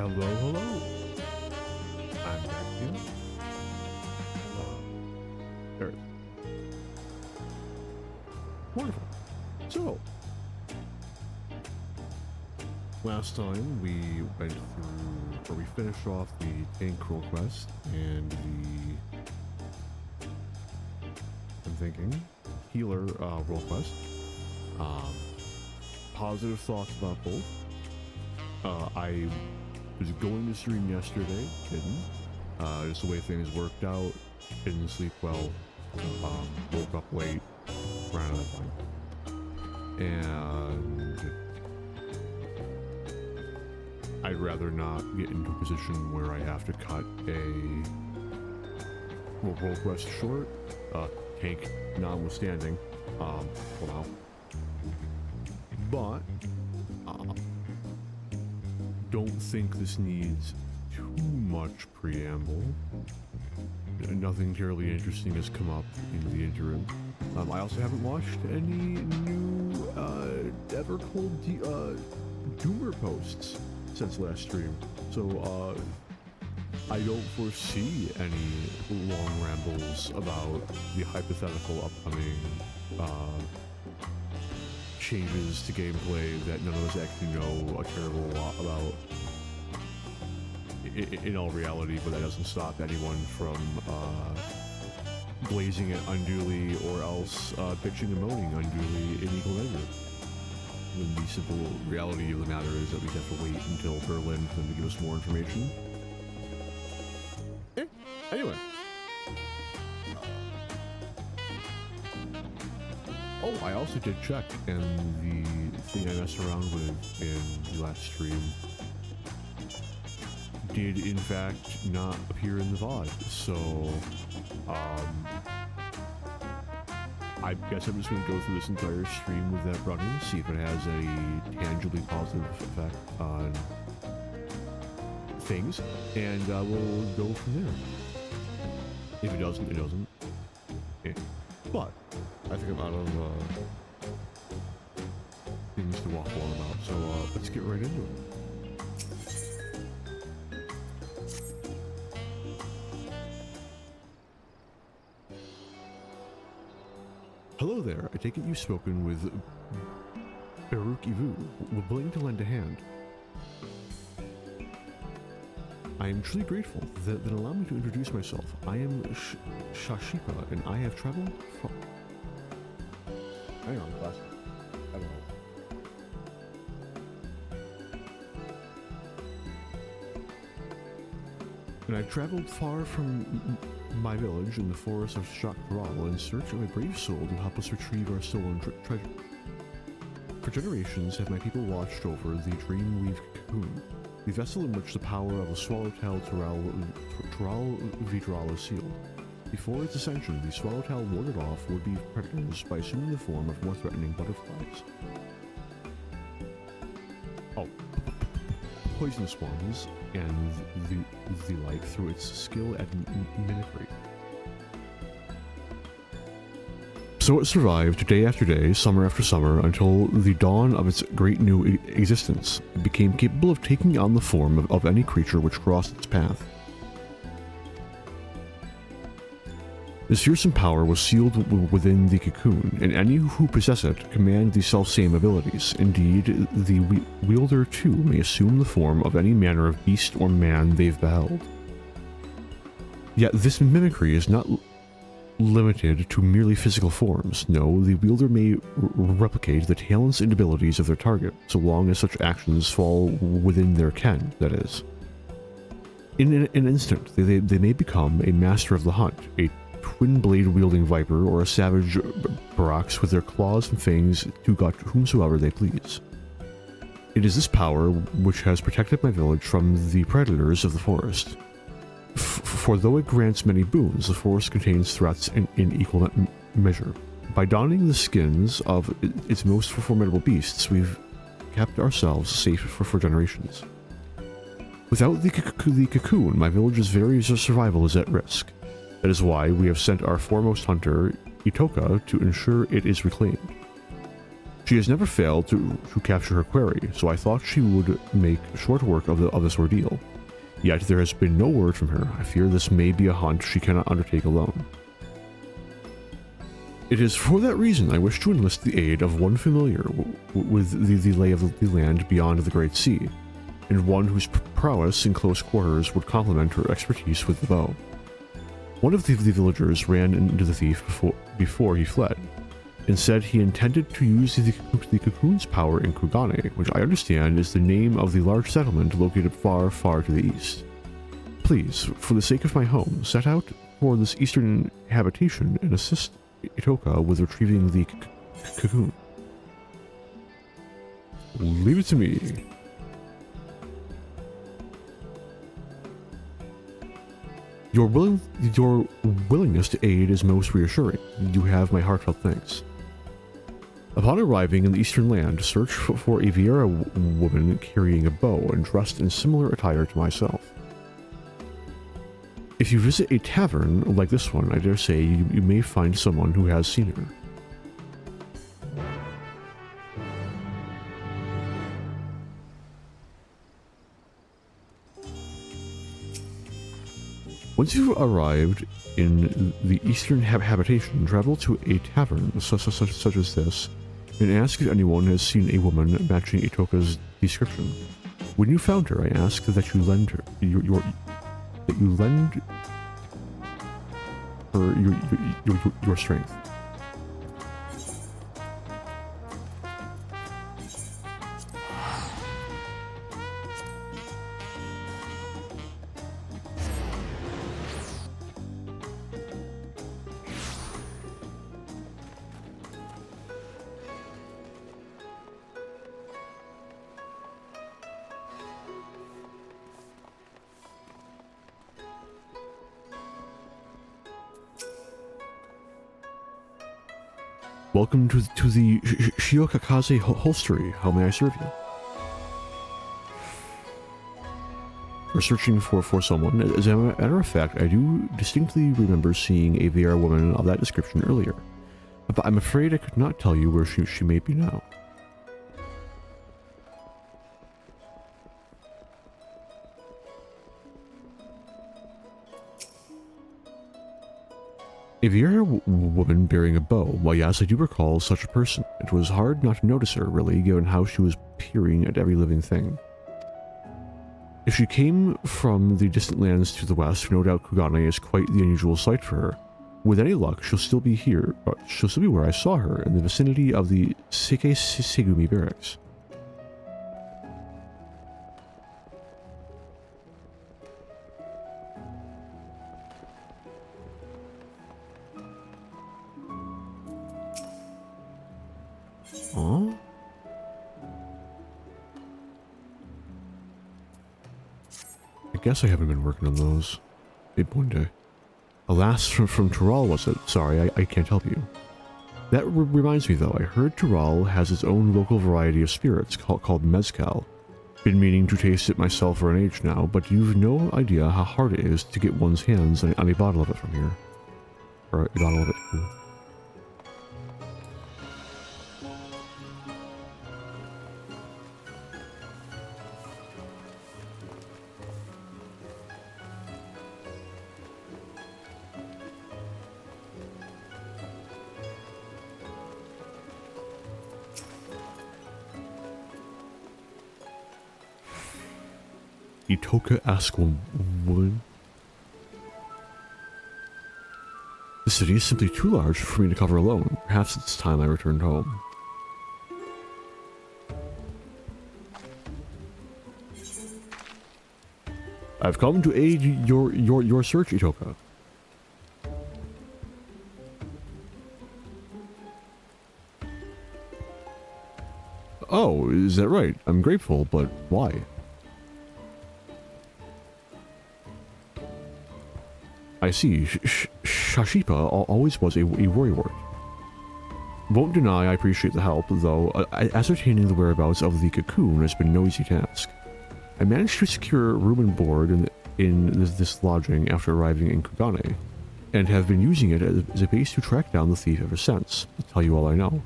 Hello, hello. I'm back here. Earth. Wonderful. So, last time we went through, or we finished off the tank role quest and I'm thinking, healer role quest. Positive thoughts about both. I was going to stream yesterday, didn't. Just the way things worked out, didn't sleep well, woke up late, ran out of time. And I'd rather not get into a position where I have to cut a role quest short, tank notwithstanding, for now. But don't think this needs too much preamble. Nothing terribly interesting has come up in the interim. I also haven't watched any new Evercold Doomer posts since last stream, so I don't foresee any long rambles about the hypothetical upcoming changes to gameplay that none of us actually know a terrible lot about in all reality, but that doesn't stop anyone from glazing it unduly or else bitching and moaning unduly in equal measure. When the simple reality of the matter is that we have to wait until Berlin for them to give us more information. Anyway. Oh, I also did check, and the thing I messed around with in the last stream did in fact not appear in the VOD, so I guess I'm just going to go through this entire stream with that running, see if it has any tangibly positive effect on things, and we'll go from there. If it doesn't, it doesn't. Yeah. But I think I'm out of things to waffle on about, so let's get right into it. Hello there, I take it you've spoken with Baruch Ivu, willing to lend a hand. I am truly grateful that allow me to introduce myself. I am Shashipa, and I have traveled from... Hang on, class. I don't know. And I traveled far from my village in the forest of Shakral in search of a brave soul to help us retrieve our stolen treasure. For generations have my people watched over the Dreamweave cocoon, the vessel in which the power of the Swallowtail Tural Vidral is sealed. Before its ascension, the Swallowtail warded off would-be predators by assuming the form of more threatening butterflies. Oh, poisonous ones, and the like through its skill at mimicry. So it survived day after day, summer after summer, until the dawn of its great new existence. It became capable of taking on the form of any creature which crossed its path. This fearsome power was sealed within the cocoon, and any who possess it command the self-same abilities. Indeed, the wielder too may assume the form of any manner of beast or man they've beheld. Yet this mimicry is not limited to merely physical forms. No, the wielder may replicate the talents and abilities of their target, so long as such actions fall within their ken, that is. In an instant, they may become a master of the hunt, a twin-blade wielding viper, or a savage Barax with their claws and fangs to gut whomsoever they please. It is this power which has protected my village from the predators of the forest. For though it grants many boons, the forest contains threats in equal measure. By donning the skins of its most formidable beasts, we've kept ourselves safe for generations. Without the cocoon, my village's very survival is at risk. That is why we have sent our foremost hunter, Itoka, to ensure it is reclaimed. She has never failed to capture her quarry, so I thought she would make short work of this ordeal. Yet there has been no word from her. I fear this may be a hunt she cannot undertake alone. It is for that reason I wish to enlist the aid of one familiar with the lay of the land beyond the Great Sea, and one whose prowess in close quarters would complement her expertise with the bow. One of the villagers ran into the thief before he fled, and said he intended to use the cocoon's power in Kugane, which I understand is the name of the large settlement located far, far to the east. Please, for the sake of my home, set out for this eastern habitation and assist Itoka with retrieving the cocoon. Leave it to me. Your willingness to aid is most reassuring. You have my heartfelt thanks. Upon arriving in the eastern land, search for a Vieira woman carrying a bow and dressed in similar attire to myself. If you visit a tavern like this one, I dare say you may find someone who has seen her. Once you've arrived in the eastern habitation, travel to a tavern such as this, and ask if anyone has seen a woman matching Itoka's description. When you found her, I ask that you lend her your strength. Welcome to the Shiokakaze holstery. How may I serve you? We're searching for someone. As a matter of fact, I do distinctly remember seeing a VR woman of that description earlier, but I'm afraid I could not tell you where she may be now. A Vieira woman bearing a bow. Well, yes, I do recall such a person. It was hard not to notice her, really, given how she was peering at every living thing. If she came from the distant lands to the west, no doubt Kugane is quite the unusual sight for her. With any luck, she'll still be here. She'll still be where I saw her, in the vicinity of the Seikei Segumi barracks. Huh? I guess I haven't been working on those. Maybe one day. Alas, from Tural was it? Sorry, I can't help you. That reminds me though, I heard Tural has its own local variety of spirits called mezcal. Been meaning to taste it myself for an age now, but you've no idea how hard it is to get one's hands on a bottle of it from here. Or a bottle of it too. Itoka asked woman. The city is simply too large for me to cover alone. Perhaps it's time I returned home. I've come to aid your search, Itoka. Oh, is that right? I'm grateful, but why? I see. Shashipa always was a worrywart. Won't deny I appreciate the help, though ascertaining the whereabouts of the cocoon has been no easy task. I managed to secure room and board in this lodging after arriving in Kugane, and have been using it as a base to track down the thief ever since. I'll tell you all I know.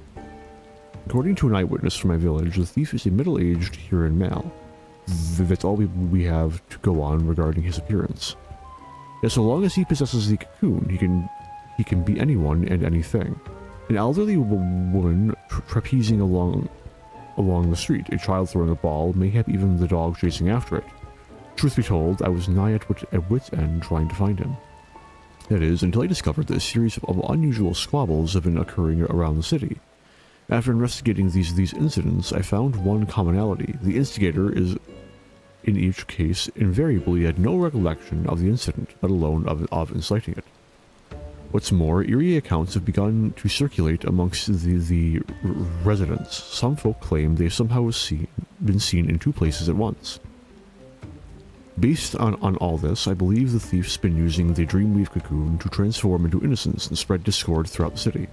According to an eyewitness from my village, the thief is a middle-aged Huron male. That's all we have to go on regarding his appearance. Yet so long as he possesses the cocoon, he can be anyone and anything. An elderly woman trapezing along the street, a child throwing a ball, mayhap even the dog chasing after it. Truth be told, I was nigh at wit's end trying to find him. That is, until I discovered that a series of unusual squabbles have been occurring around the city. After investigating these incidents, I found one commonality. The instigator is, in each case, invariably had no recollection of the incident, let alone of inciting it. What's more, eerie accounts have begun to circulate amongst the residents. Some folk claim they have somehow been seen in two places at once. Based on all this, I believe the thief's been using the Dreamweave cocoon to transform into innocence and spread discord throughout the city.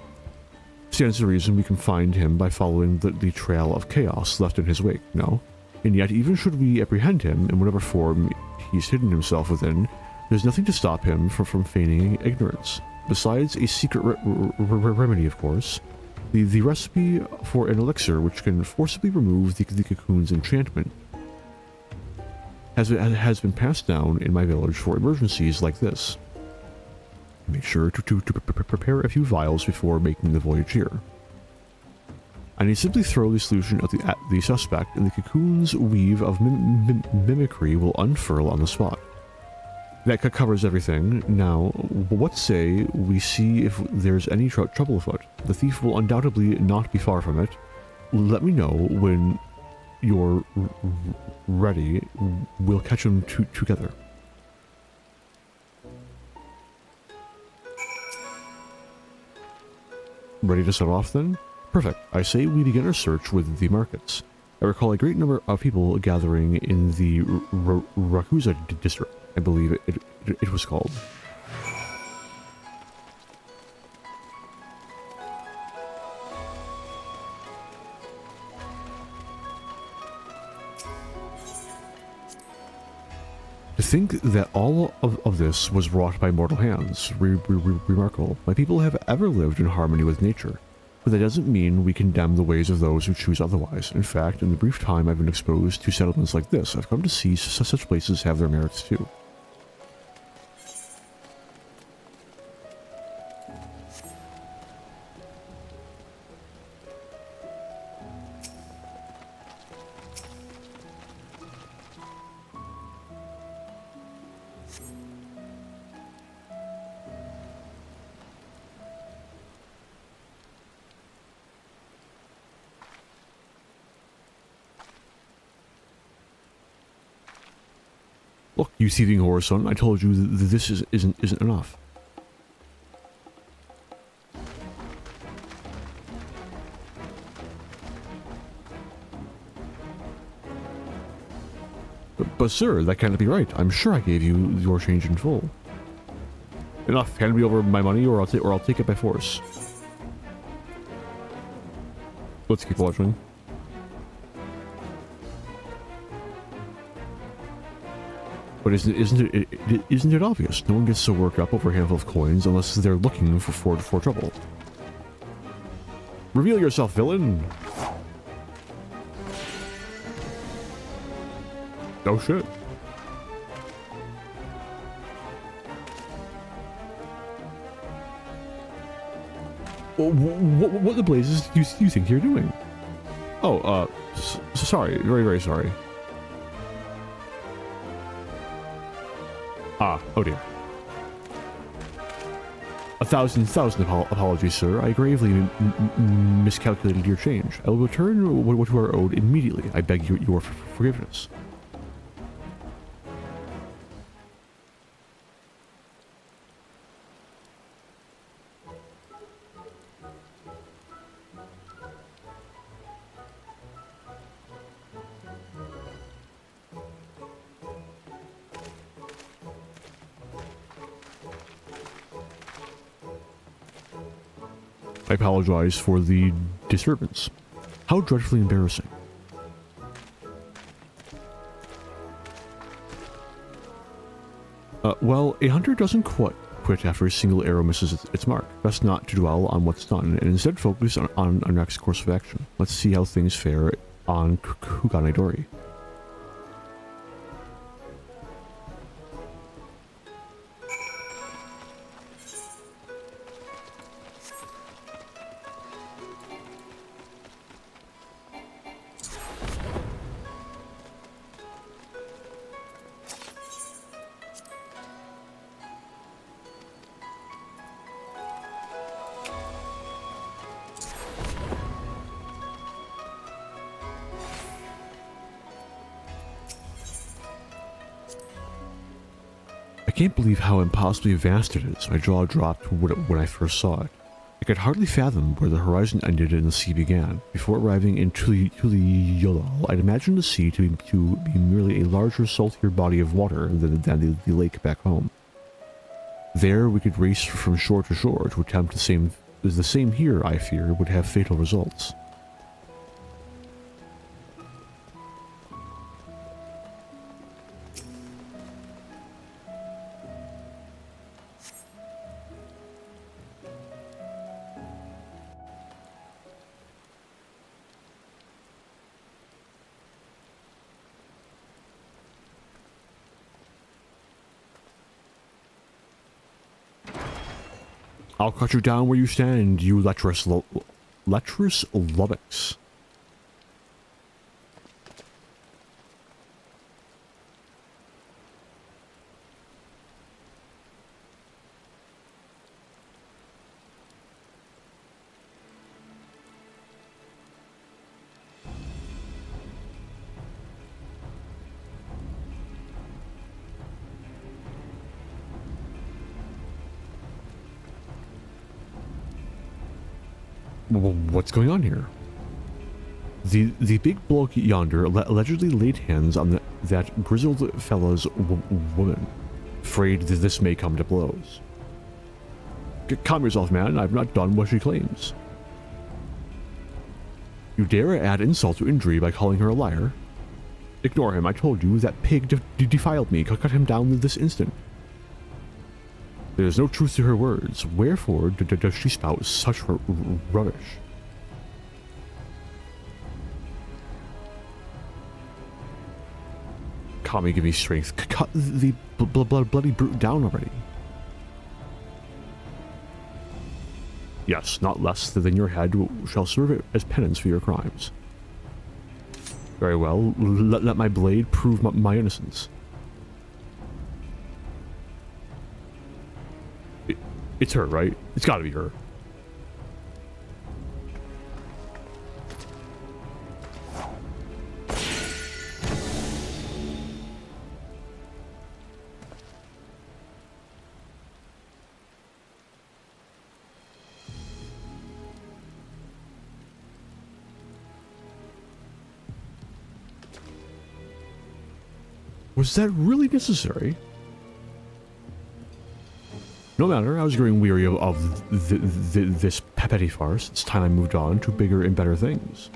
Stands to reason we can find him by following the trail of chaos left in his wake, no? And yet, even should we apprehend him in whatever form he's hidden himself within, there's nothing to stop him from feigning ignorance. Besides a secret remedy, of course, the recipe for an elixir which can forcibly remove the cocoon's enchantment has been passed down in my village for emergencies like this. Make sure to prepare a few vials before making the voyage here. I need simply throw the solution at the suspect, and the cocoon's weave of mimicry will unfurl on the spot. That covers everything. Now, what say we see if there's any trouble afoot? The thief will undoubtedly not be far from it. Let me know when you're ready. We'll catch them together. Ready to set off then? Perfect. I say we begin our search with the markets. I recall a great number of people gathering in the Rakuza district, I believe it was called. To think that all of this was wrought by mortal hands, remarkable. My people have ever lived in harmony with nature, but that doesn't mean we condemn the ways of those who choose otherwise. In fact, in the brief time I've been exposed to settlements like this, I've come to see such places have their merits too. Look, you thieving whore son, I told you that this isn't enough. But sir, that cannot be right. I'm sure I gave you your change in full. Enough, hand me over my money or I'll take it by force. Let's keep watching. But isn't it obvious? No one gets so worked up over a handful of coins unless they're looking for trouble. Reveal yourself, villain! Oh shit. Well, what the blazes do you think you're doing? Oh, sorry. Very, very sorry. Ah, oh dear. A thousand apologies, sir. I gravely miscalculated your change. I will return what you are owed immediately. I beg your forgiveness. I apologize for the disturbance. How dreadfully embarrassing. Well, a hunter doesn't quit quit after a single arrow misses its mark. Best not to dwell on what's done, and instead focus on our next course of action. Let's see how things fare on Kuganedori. I can't believe how impossibly vast it is. My jaw dropped when I first saw it. I could hardly fathom where the horizon ended and the sea began. Before arriving in Yolal, I'd imagined the sea to be merely a larger, saltier body of water than the lake back home. There we could race from shore to shore to attempt the same here, I fear, would have fatal results. I'll cut you down where you stand, you lecherous lummox. What's going on here? The big bloke yonder allegedly laid hands on that grizzled fellow's woman. Afraid that this may come to blows. Calm yourself, man. I've not done what she claims. You dare add insult to injury by calling her a liar? Ignore him. I told you that pig defiled me. Cut him down this instant. There is no truth to her words. Wherefore does she spout such rubbish? Kami, give me strength. Cut the bloody brute down already. Yes, not less than your head shall serve as penance for your crimes. Very well. Let my blade prove my innocence. It's her, right? It's gotta be her. Was that really necessary? No matter, I was growing weary of this petty farce. It's time I moved on to bigger and better things.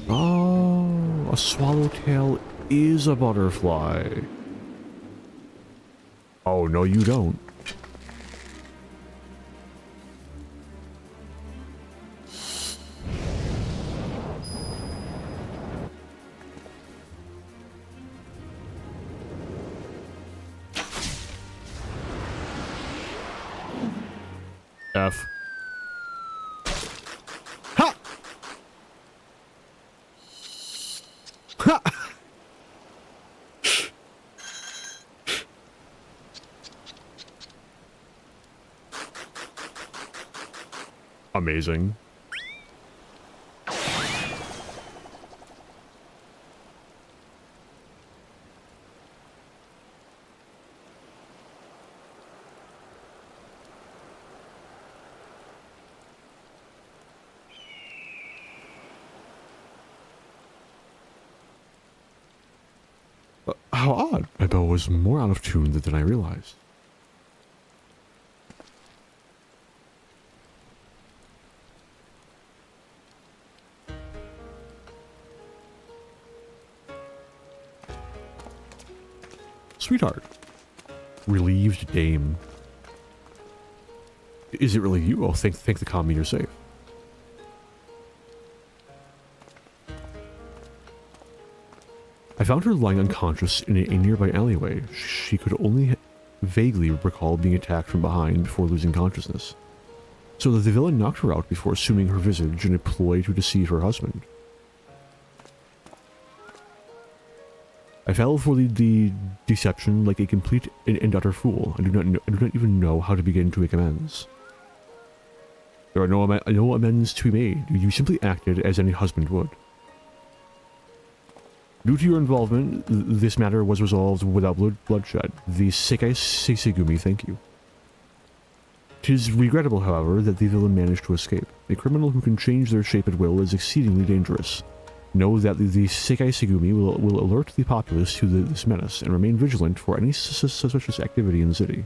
Oh, a swallowtail is a butterfly. Oh, no you don't. F. Ha! Ha! Amazing. How odd. My bow was more out of tune than I realized. Sweetheart. Relieved dame. Is it really you? Oh, thank the commie you're safe. I found her lying unconscious in a nearby alleyway. She could only vaguely recall being attacked from behind before losing consciousness. So the villain knocked her out before assuming her visage in a ploy to deceive her husband. I fell for the deception like a complete and utter fool. I do not even know how to begin to make amends. There are no amends to be made. You simply acted as any husband would. Due to your involvement, this matter was resolved without bloodshed. The Sekai Seisegumi thank you. 'Tis regrettable, however, that the villain managed to escape. A criminal who can change their shape at will is exceedingly dangerous. Know that the Sekai Segumi will alert the populace to this menace and remain vigilant for any suspicious activity in the city.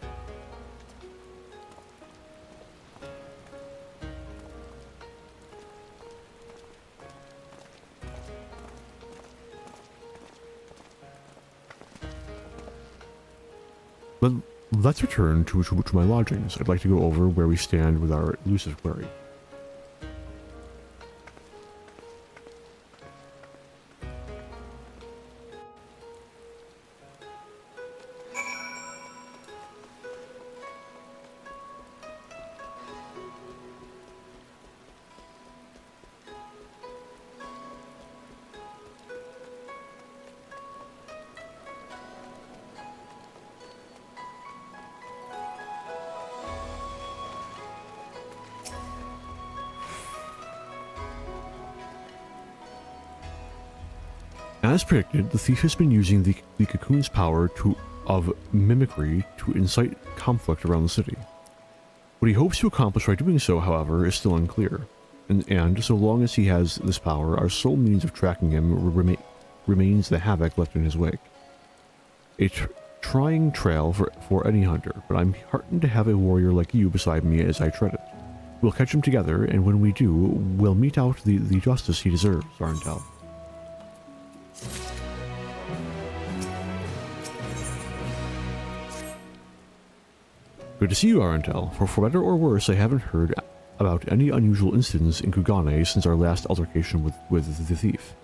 But let's return to my lodgings. I'd like to go over where we stand with our elusive query. As predicted, the thief has been using the cocoon's power of mimicry to incite conflict around the city. What he hopes to accomplish by doing so, however, is still unclear. And so long as he has this power, our sole means of tracking him remains the havoc left in his wake. A trying trail for any hunter, but I'm heartened to have a warrior like you beside me as I tread it. We'll catch him together, and when we do, we'll mete out the justice he deserves, Arentel. Good to see you, Arentel. For better or worse, I haven't heard about any unusual incidents in Kugane since our last altercation with the thief.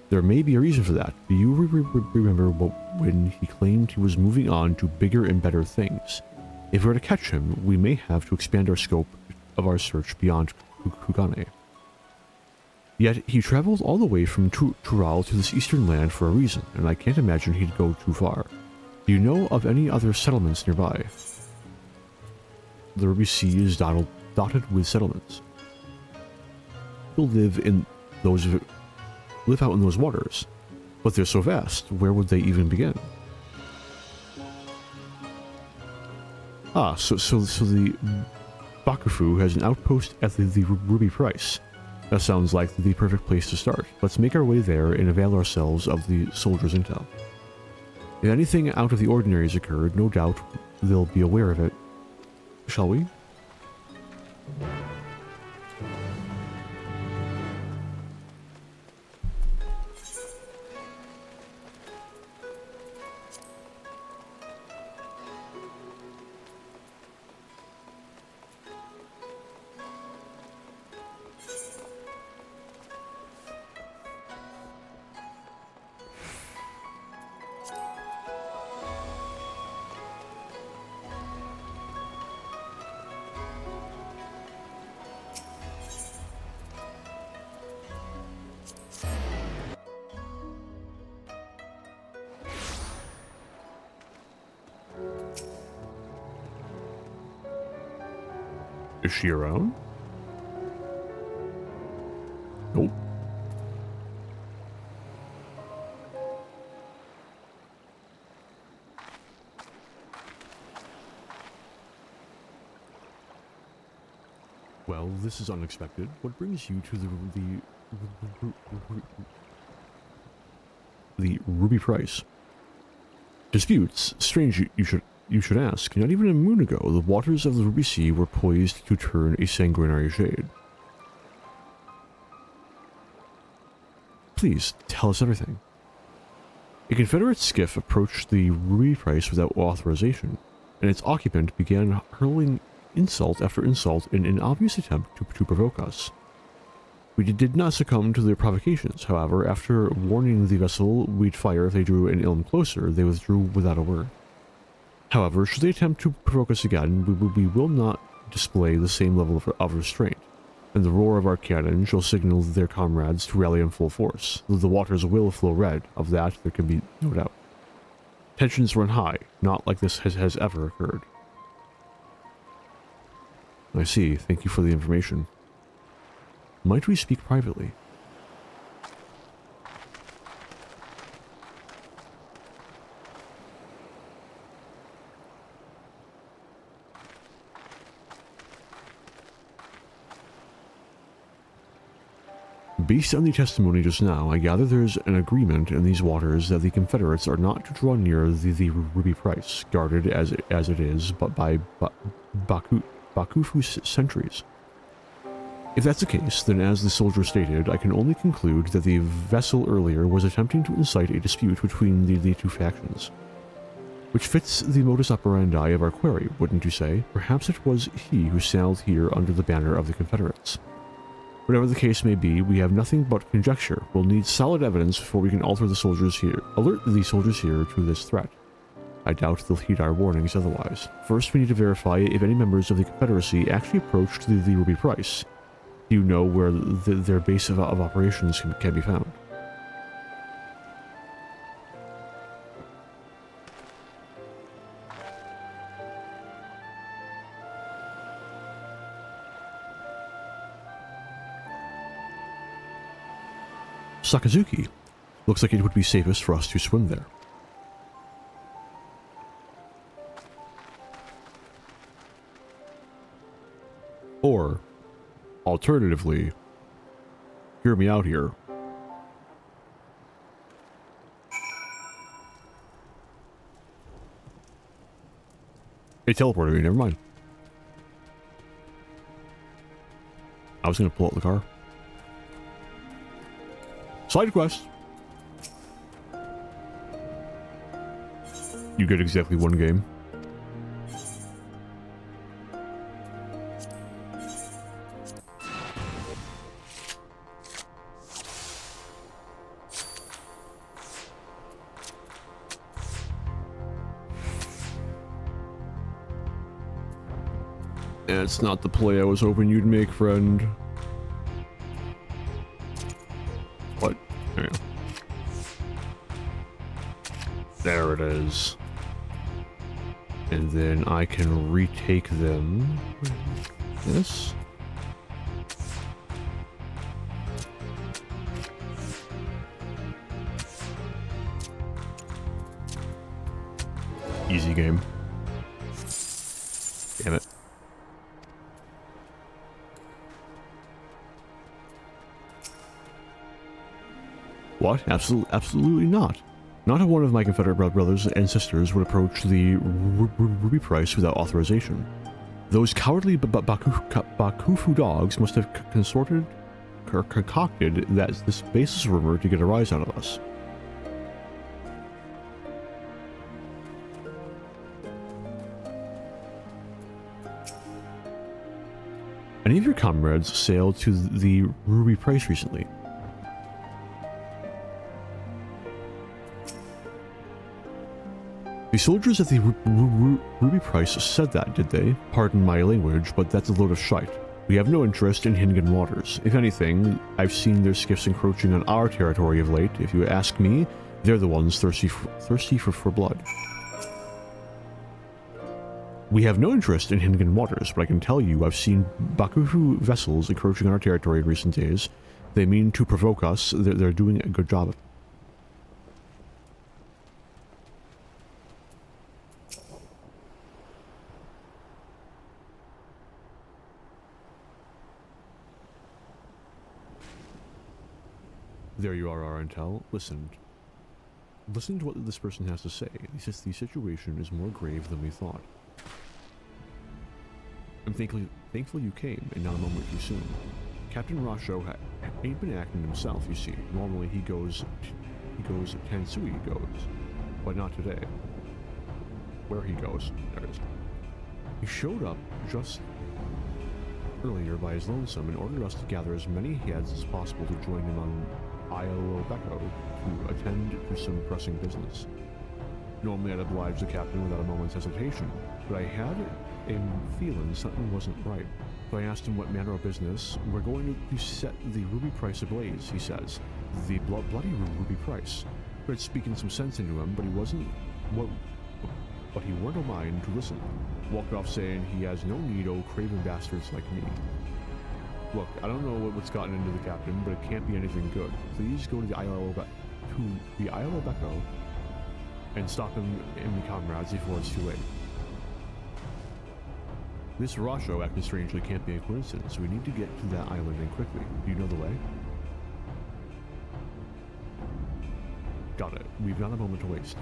There may be a reason for that. Do you remember when he claimed he was moving on to bigger and better things? If we were to catch him, we may have to expand our scope of our search beyond Kugane. Yet, he traveled all the way from Tural to this eastern land for a reason, and I can't imagine he'd go too far. Do you know of any other settlements nearby? The Ruby Sea is dotted with settlements. People live out in those waters, but they're so vast, where would they even begin? Ah, so the Bakufu has an outpost at the Ruby Price. That sounds like the perfect place to start. Let's make our way there and avail ourselves of the soldiers' intel. If anything out of the ordinary has occurred, no doubt they'll be aware of it. Shall we? Is she around? Nope. Well, this is unexpected. What brings you to the Ruby Price? Disputes? Strange you should ask. Not even a moon ago, the waters of the Ruby Sea were poised to turn a sanguinary shade. Please, tell us everything. A Confederate skiff approached the Ruby Price without authorization, and its occupant began hurling insult after insult in an obvious attempt to provoke us. We did not succumb to their provocations, however. After warning the vessel we'd fire if they drew an ilm closer, they withdrew without a word. However, should they attempt to provoke us again, we will not display the same level of restraint, and the roar of our cannon shall signal their comrades to rally in full force. The waters will flow red, of that there can be no doubt. Tensions run high, not like this has ever occurred. I see, thank you for the information. Might we speak privately? Based on the testimony just now, I gather there's an agreement in these waters that the Confederates are not to draw near the Ruby Price, guarded as it is, but by Bakufu sentries. If that's the case, then as the soldier stated, I can only conclude that the vessel earlier was attempting to incite a dispute between the two factions. Which fits the modus operandi of our query, wouldn't you say? Perhaps it was he who sailed here under the banner of the Confederates. Whatever the case may be, we have nothing but conjecture. We'll need solid evidence before we can alert the soldiers here to this threat. I doubt they'll heed our warnings otherwise. First, we need to verify if any members of the Confederacy actually approached the Ruby Price. Do you know where their base of operations can be found? Sakazuki. Looks like it would be safest for us to swim there. Or, alternatively, hear me out here. It teleported me, never mind. I was gonna pull out the car. Side quest. You get exactly one game. It's not the play I was hoping you'd make, friend. What? There you go. There it is. And then I can retake them. This. Easy game. Damn it. What? Absolutely not. Not if one of my Confederate brothers and sisters would approach the Ruby Price without authorization. Those cowardly Bakufu dogs must have concocted this baseless rumor to get a rise out of us. Any of your comrades sailed to the Ruby Price recently? The soldiers at the Ruby Price said that, did they? Pardon my language, but that's a load of shite. We have no interest in Hingen waters. If anything, I've seen their skiffs encroaching on our territory of late. If you ask me, they're the ones thirsty for blood. We have no interest in Hingen waters, but I can tell you I've seen Bakufu vessels encroaching on our territory in recent days. They mean to provoke us. They're doing a good job of it. There you are, our intel. Listen to what this person has to say. The situation is more grave than we thought. I'm thankful you came, and not a moment too soon. Captain Rasho ain't been acting himself, you see. Normally he goes he goes, Tansui goes. But not today. Where he goes. There it is. He showed up just earlier by his lonesome and ordered us to gather as many heads as possible to join him on Ilo Becco to attend to some pressing business. Normally I'd oblige the captain without a moment's hesitation, but I had a feeling something wasn't right. So I asked him what manner of business. We're going to set the ruby price ablaze, he says. The bloody ruby price. Tried speaking some sense into him, but he wasn't but he weren't a mind to listen. Walked off saying he has no need of craven bastards like me. Look, I don't know what's gotten into the captain, but it can't be anything good. Please go to the Isle of Becco and stop him and the comrades before it's too late. This Rasho, acting strangely, can't be a coincidence. We need to get to that island and quickly. Do you know the way? Got it. We've not a moment to waste.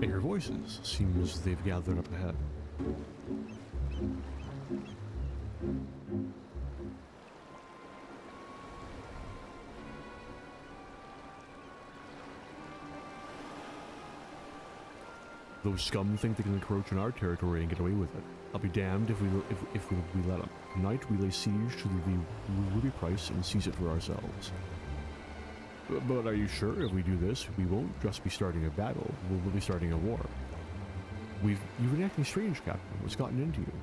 And your voices seems they've gathered up ahead. Those scum think they can encroach on our territory and get away with it. I'll be damned if we let them. Tonight we lay siege to the ruby price and seize it for ourselves. But are you sure if we do this, we won't just be starting a battle, we'll be starting a war? You've been acting strange, Captain. What's gotten into you?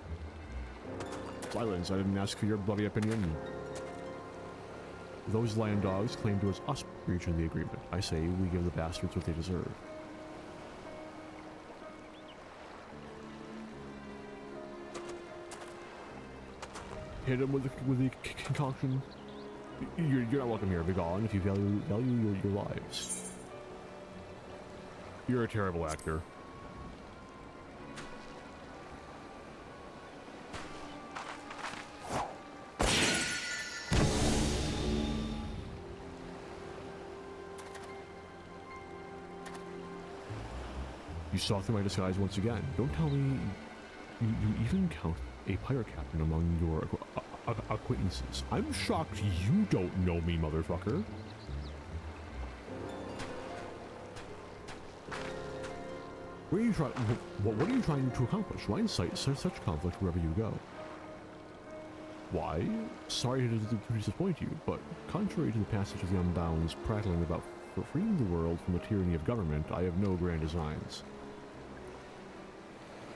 Silence, I didn't ask for your bloody opinion. Those land dogs claim to us breaching the agreement. I say we give the bastards what they deserve. Hit him with the concoction. You're not welcome here. Be gone if you value your lives. You're a terrible actor. You saw through my disguise once again. Don't tell me you even count a pirate captain among your acquaintances. I'm shocked you don't know me, motherfucker. What are you trying to accomplish? Why incite such conflict wherever you go? Why? Sorry to disappoint you, but contrary to the passage of the Unbound's prattling about freeing the world from the tyranny of government, I have no grand designs.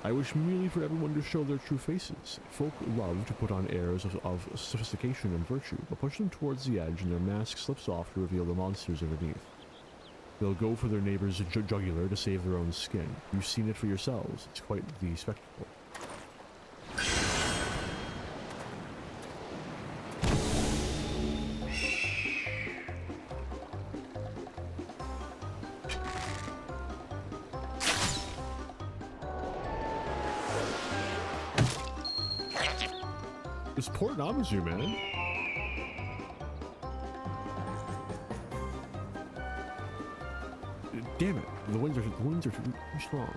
I wish merely for everyone to show their true faces. Folk love to put on airs of sophistication and virtue, but push them towards the edge and their mask slips off to reveal the monsters underneath. They'll go for their neighbor's jugular to save their own skin. You've seen it for yourselves. It's quite the spectacle. It's Port Namazu, man. Damn it! The winds are too strong.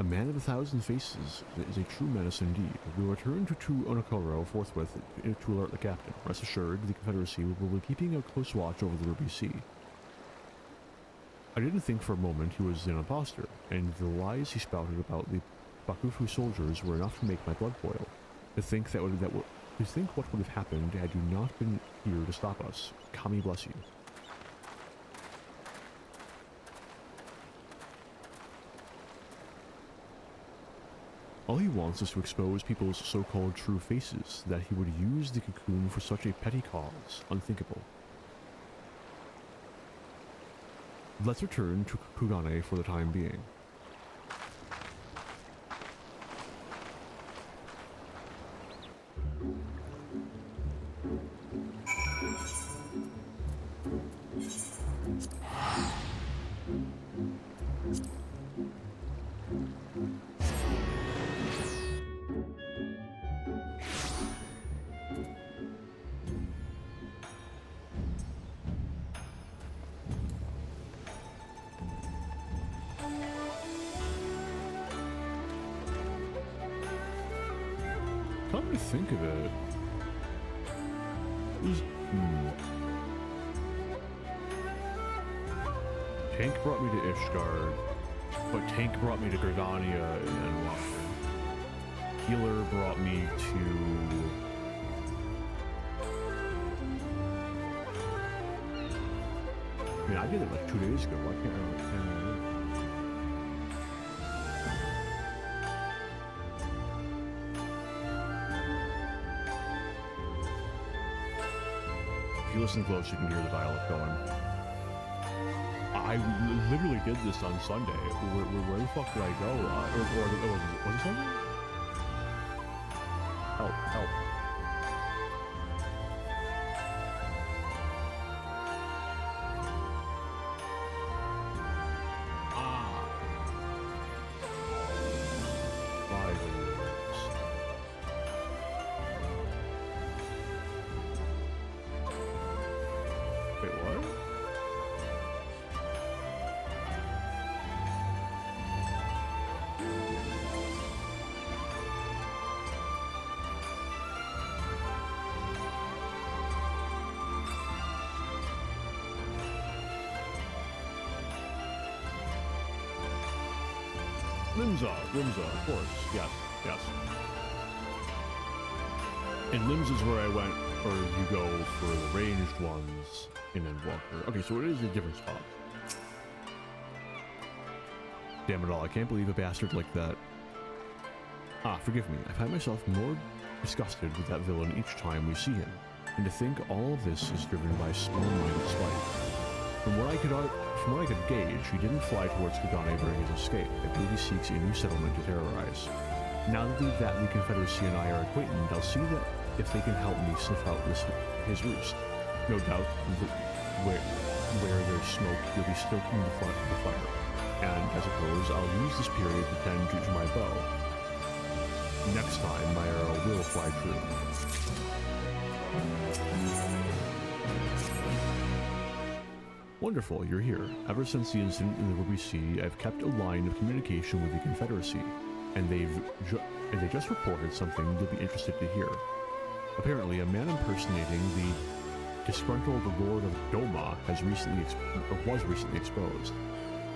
A man of 1,000 faces is a true menace indeed. We will return to Onokoro forthwith to alert the captain. Rest assured, the Confederacy will be keeping a close watch over the Ruby Sea. I didn't think for a moment he was an imposter, and the lies he spouted about the Bakufu soldiers were enough to make my blood boil. To think what would have happened had you not been here to stop us. Kami bless you. All he wants is to expose people's so-called true faces, that he would use the cocoon for such a petty cause. Unthinkable. Let's return to Kugane for the time being. Come to think of it, Tank brought me to Ishgard, but Tank brought me to Gridania and Endwalker. Healer brought me to... I mean, I did it like 2 days ago. Why can't I? If you listen close, you can hear the dial-up going. I literally did this on Sunday. Where the fuck did I go? Was it Sunday? Help, help. Wait, what? Limsa, of course. Yes. And Limsa is where I went, or you go for the ranged ones in Endwalker. Okay, so it is a different spot. Damn it all, I can't believe a bastard like that. Forgive me, I find myself more disgusted with that villain each time we see him. And to think all of this is driven by small-minded spite. From what I could gauge, he didn't fly towards Kugane during his escape. I believe he seeks a new settlement to terrorize. Now that the Confederacy and I are acquainted, I'll see that if they can help me sniff out his roost. No doubt where there's smoke, he'll be stoking the fire. And I suppose I'll use this period to tend to my bow. Next time, my arrow will fly true. Wonderful, you're here. Ever since the incident in the Ruby Sea, I've kept a line of communication with the Confederacy, and they just reported something you'll be interested to hear. Apparently, a man impersonating the disgruntled Lord of Doma was recently exposed.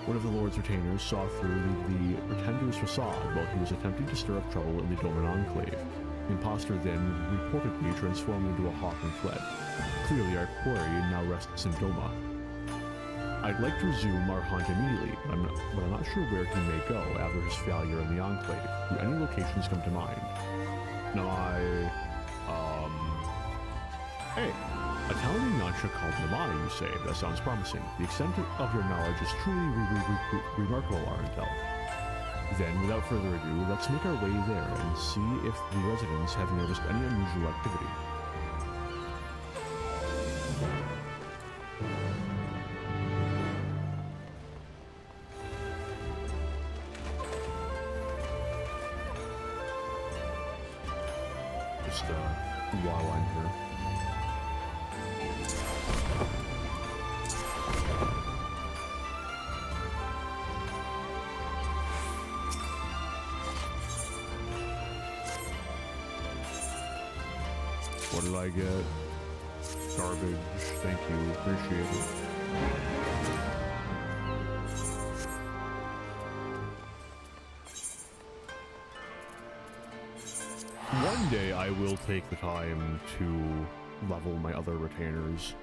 One of the Lord's retainers saw through the pretender's facade while he was attempting to stir up trouble in the Doman Enclave. The imposter then reportedly transformed into a hawk and fled. Clearly, our quarry now rests in Doma. I'd like to resume our hunt immediately, but I'm not sure where he may go after his failure in the Enclave. Do any locations come to mind? Now hey, a town in Yansha called Namana, you say? That sounds promising. The extent of your knowledge is truly remarkable, Arentel. Then, without further ado, let's make our way there and see if the residents have noticed any unusual activity. Just, while I'm here. What did I get? Garbage. Thank you. Appreciate it. One day I will take the time to level my other retainers.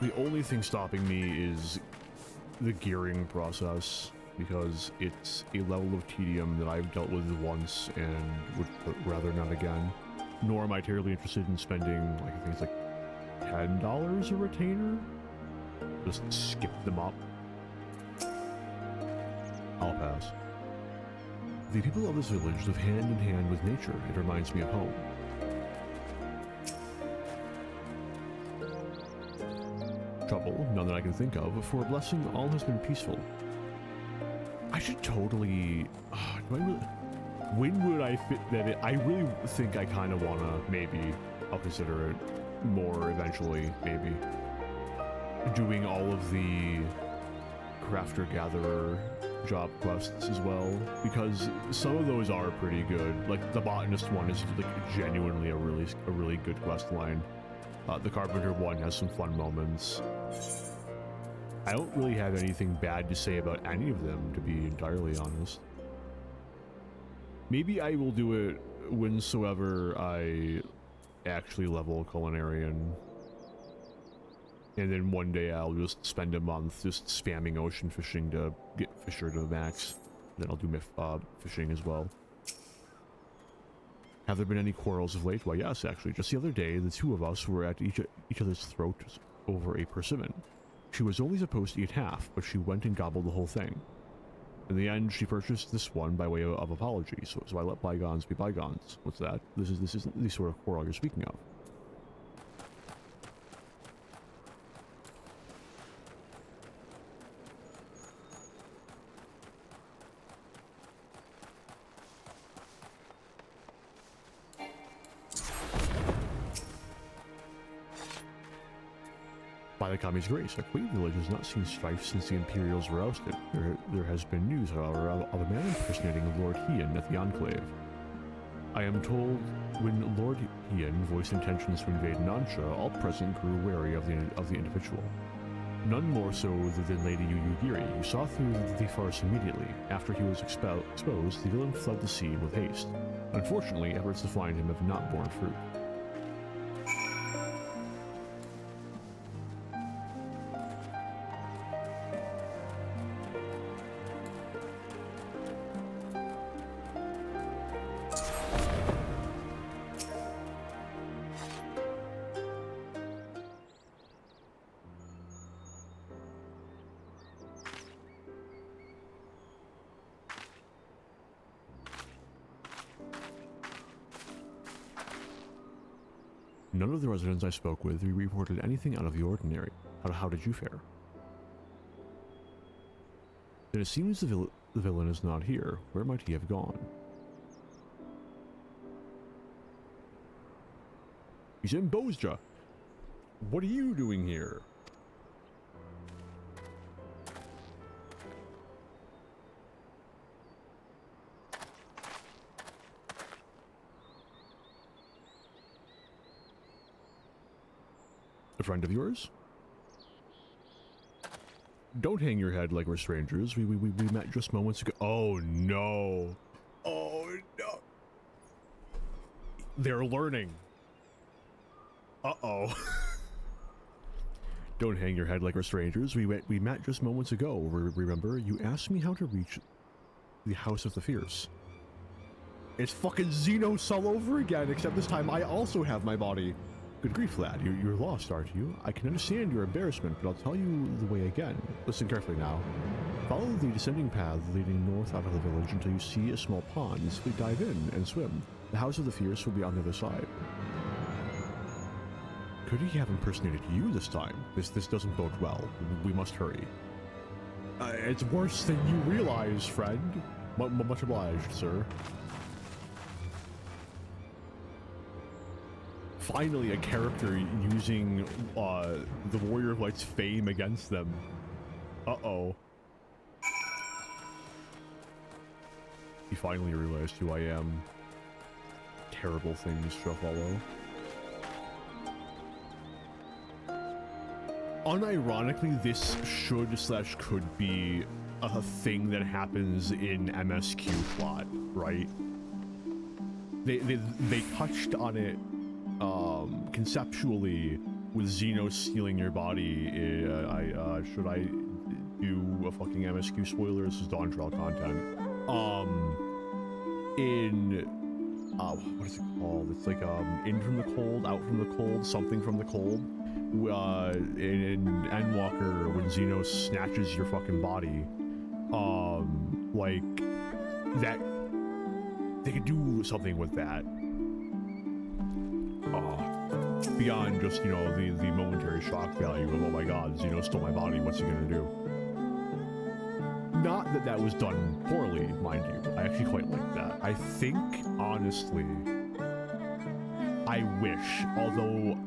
The only thing stopping me is the gearing process. because it's a level of tedium that I've dealt with once and would rather not again. Nor am I terribly interested in spending, like, I think it's like $10 a retainer? Just skip them up. I'll pass. The people of this village live hand in hand with nature. It reminds me of home. Trouble, none that I can think of. For a blessing, all has been peaceful. I should totally... do I really... When would I fit that in? I really think I kind of want to, maybe, I'll consider it more eventually, maybe. Doing all of the crafter-gatherer job quests as well, because some of those are pretty good. Like, the botanist one is like genuinely a really good quest line. The carpenter one has some fun moments. I don't really have anything bad to say about any of them, to be entirely honest. Maybe I will do it whensoever I actually level Culinarian. And then one day I'll just spend a month just spamming ocean fishing to get Fisher to the max. Then I'll do myth fishing as well. Have there been any quarrels of late? Well, yes, actually. Just the other day, the two of us were at each other's throats over a persimmon. She was only supposed to eat half, but she went and gobbled the whole thing. In the end, she purchased this one by way of apology, so I let bygones be bygones. What's that? This isn't the sort of quarrel you're speaking of. By the Kami's grace, our quaint village has not seen strife since the Imperials were ousted. There has been news, however, of a man impersonating Lord Hien at the Enclave. I am told when Lord Hien voiced intentions to invade Nansha, all present grew wary of the individual. None more so than Lady Yuyugiri, who saw through the farce immediately. After he was exposed, the villain fled the scene with haste. Unfortunately, efforts to find him have not borne fruit. None of the residents I spoke with reported anything out of the ordinary. How did you fare? Then it seems the villain is not here. Where might he have gone? He's in Bozja. What are you doing here? A friend of yours? Don't hang your head like we're strangers. We met just moments ago. Oh no. Oh no. They're learning. Uh-oh. Don't hang your head like we're strangers. We met just moments ago. Remember? You asked me how to reach the House of the Fierce. It's fucking Xenos all over again, except this time I also have my body. Good grief, lad. You're lost, aren't you? I can understand your embarrassment, but I'll tell you the way again. Listen carefully now. Follow the descending path leading north out of the village until you see a small pond and simply dive in and swim. The House of the Fierce will be on the other side. Could he have impersonated you this time? This doesn't bode well. We must hurry. It's worse than you realize, friend. Much obliged, sir. Finally, a character using the Warrior of Light's fame against them. Uh-oh. He finally realized who I am. Terrible things shall follow. Unironically, this should/could be a thing that happens in MSQ plot, right? They touched on it conceptually with Xenos stealing your body. Should I do a fucking MSQ spoiler. This is Dawn Trail content. What is it called? It's like in from the cold, out from the cold, something from the cold. In Endwalker, when Xenos snatches your fucking body, like that, they could do something with that. Beyond just, you know, the momentary shock value of, oh my god, Xenos stole my body, what's he gonna do? Not that that was done poorly, mind you. I actually quite like that. I think, honestly, I wish, although,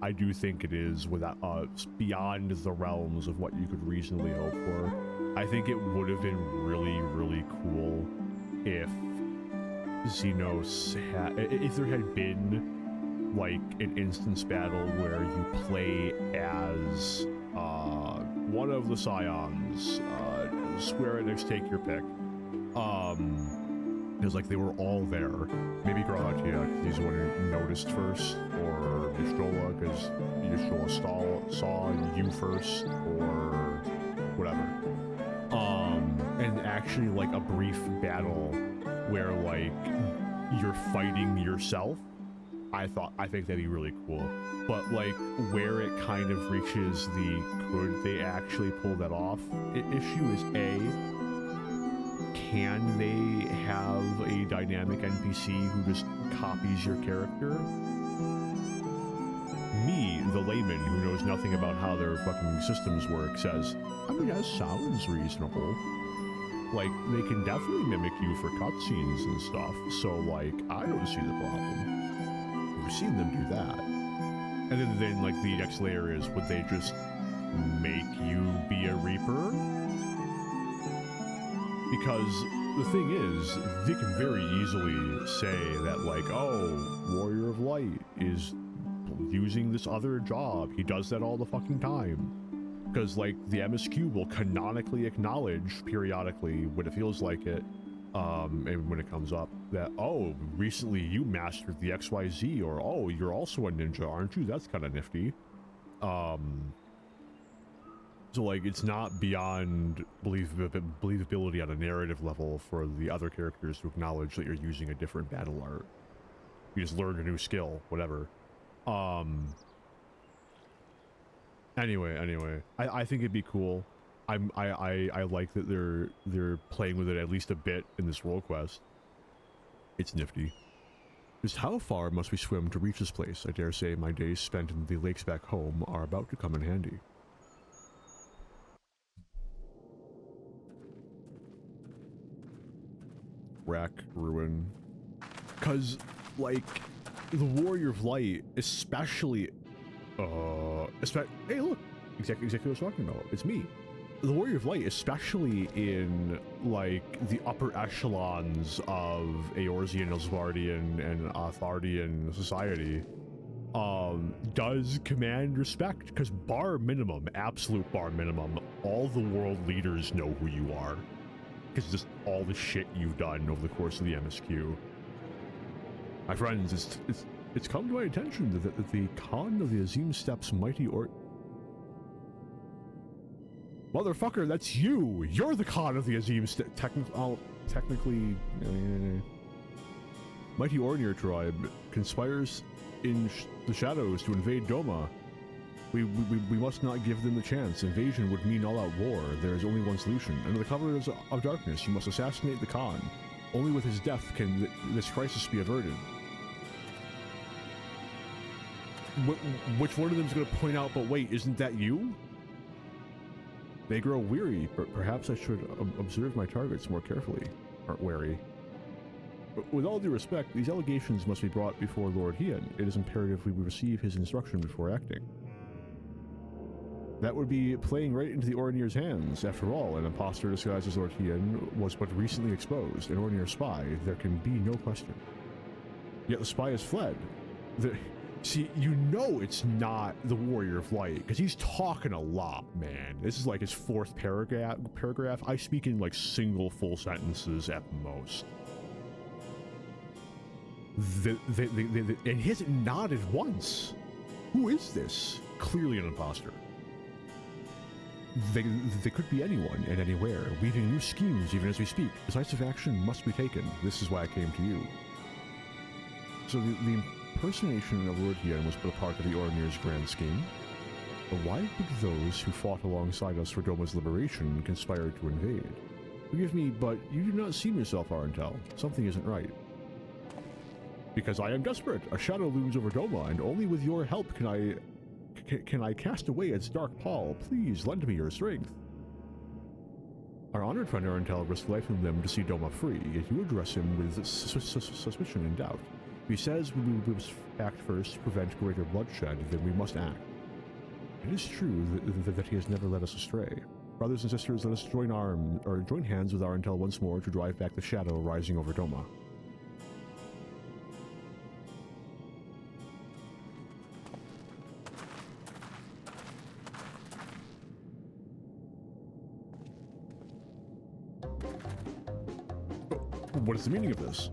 I do think it is without, beyond the realms of what you could reasonably hope for. I think it would have been really, really cool if Xenos if there had been like an instance battle where you play as one of the Scions, Square Enix, take your pick. It was like they were all there. Maybe Gratia, because he's the one who noticed first, or Yastrola, because Yastrola saw you first, or whatever. And actually like a brief battle where like you're fighting yourself. I think that'd be really cool. But like where it kind of reaches the could they actually pull that off issue is can they have a dynamic NPC who just copies your character? Me, the layman who knows nothing about how their fucking systems work, says, I mean, that sounds reasonable. Like, they can definitely mimic you for cutscenes and stuff, so like, I don't see the problem. We've seen them do that. And then like, the next layer is, would they just make you be a Reaper? Because the thing is, they can very easily say that like, oh, Warrior of Light is using this other job. He does that all the fucking time. Because like the MSQ will canonically acknowledge periodically when it feels like it, and when it comes up, that, oh, recently you mastered the XYZ, or oh, you're also a ninja, aren't you? That's kind of nifty. So like, it's not beyond believability on a narrative level for the other characters to acknowledge that you're using a different battle art. You just learned a new skill, whatever. Anyway, I think it'd be cool. I like that they're playing with it at least a bit in this role quest. It's nifty. Just how far must we swim to reach this place? I dare say my days spent in the lakes back home are about to come in handy. Rack, ruin. Cause, like, the Warrior of Light, especially, hey look, exactly what I was talking about, it's me. The Warrior of Light, especially in, like, the upper echelons of Eorzean, Elsvardian, and Athardian society, does command respect, because bar minimum, absolute bar minimum, all the world leaders know who you are. Because just all the shit you've done over the course of the MSQ. My friends, it's come to my attention that the Khan of the Azim Steppes mighty Motherfucker, that's you! You're the Khan of the Azim Steppes. Technically... Mighty Ornir tribe conspires in the shadows to invade Doma. We must not give them the chance. Invasion would mean all-out war. There is only one solution. Under the cover of darkness, you must assassinate the Khan. Only with his death can this crisis be averted. Which one of them is going to point out, but wait, isn't that you? They grow weary, but perhaps I should observe my targets more carefully. Aren't wary. But with all due respect, these allegations must be brought before Lord Hien. It is imperative we receive his instruction before acting. That would be playing right into the Ornir's hands. After all, an imposter disguised as Lord Hien was but recently exposed, an Ornir spy. There can be no question. Yet the spy has fled. See, you know it's not the Warrior of Light, because he's talking a lot, man. This is like his fourth paragraph. I speak in like single full sentences at most. And he hasn't nodded once. Who is this? Clearly an imposter. They could be anyone and anywhere, weaving new schemes even as we speak. Decisive action must be taken. This is why I came to you. So the impersonation of Lord Hien was but a part of the Oromir's grand scheme. But why would those who fought alongside us for Doma's liberation conspire to invade? Forgive me, but you do not seem yourself, Arentel. Something isn't right. Because I am desperate. A shadow looms over Doma, and only with your help can I cast away its dark pall. Please lend me your strength. Our honored friend Arentel risked life and limb to see Doma free, yet you address him with suspicion and doubt. If he says we must act first to prevent greater bloodshed, then we must act. It is true that he has never led us astray. Brothers and sisters, let us join hands with Arentel once more to drive back the shadow rising over Doma. What is the meaning of this?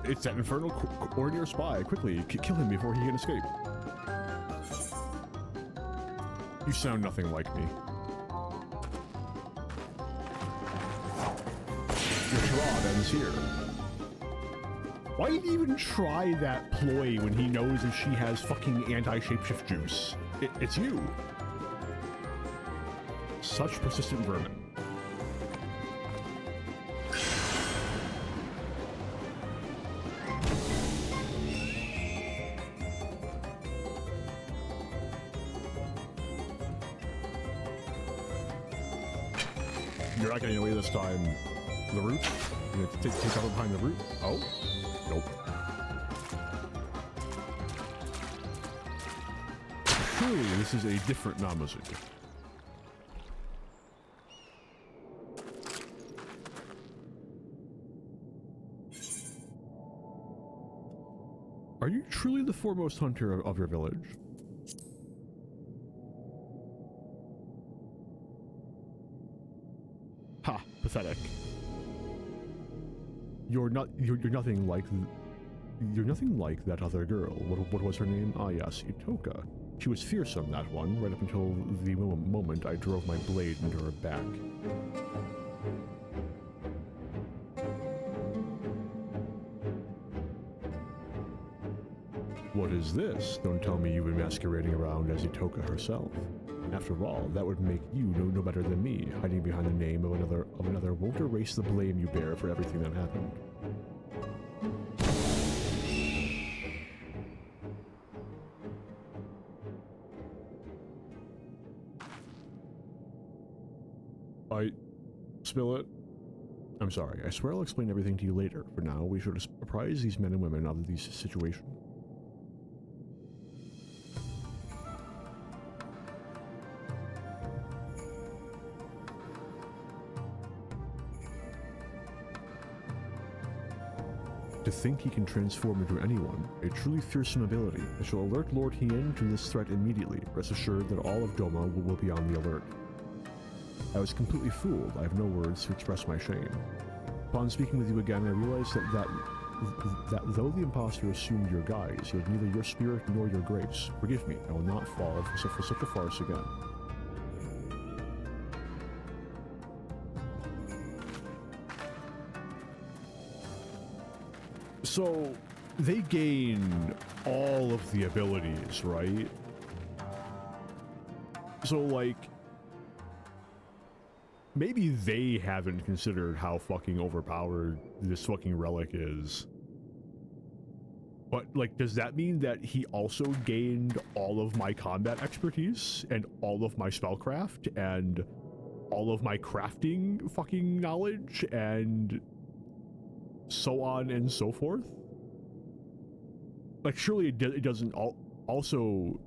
It's that infernal Orinir spy. Quickly, kill him before he can escape. You sound nothing like me. Your charade ends here. Why did he even try that ploy when he knows that she has fucking anti-shapeshift juice? It's you. Such persistent vermin. You're not getting away this time. The root? You're gonna take cover behind the root? Oh? Nope. Surely this is a different Namazu. Are you truly the foremost hunter of your village? Ha! Pathetic. You're nothing like that other girl. What was her name? Ah yes, Itoka. She was fearsome, that one, right up until the moment I drove my blade into her back. What is this? Don't tell me you've been masquerading around as Itoka herself. After all, that would make you no better than me, hiding behind the name of another won't erase the blame you bear for everything that happened. I spill it? I'm sorry. I swear I'll explain everything to you later. For now, we should apprise these men and women of this situation. To think he can transform into anyone, a truly fearsome ability. I shall alert Lord Hien to this threat immediately. Rest assured that all of Doma will be on the alert. I was completely fooled. I have no words to express my shame. Upon speaking with you again, I realized that though the impostor assumed your guise, he had neither your spirit nor your grace. Forgive me, I will not fall for such a farce again. So, they gain all of the abilities, right? So, like, maybe they haven't considered how fucking overpowered this fucking relic is. But, like, does that mean that he also gained all of my combat expertise and all of my spellcraft and all of my crafting fucking knowledge and so on and so forth? Like, surely it doesn't also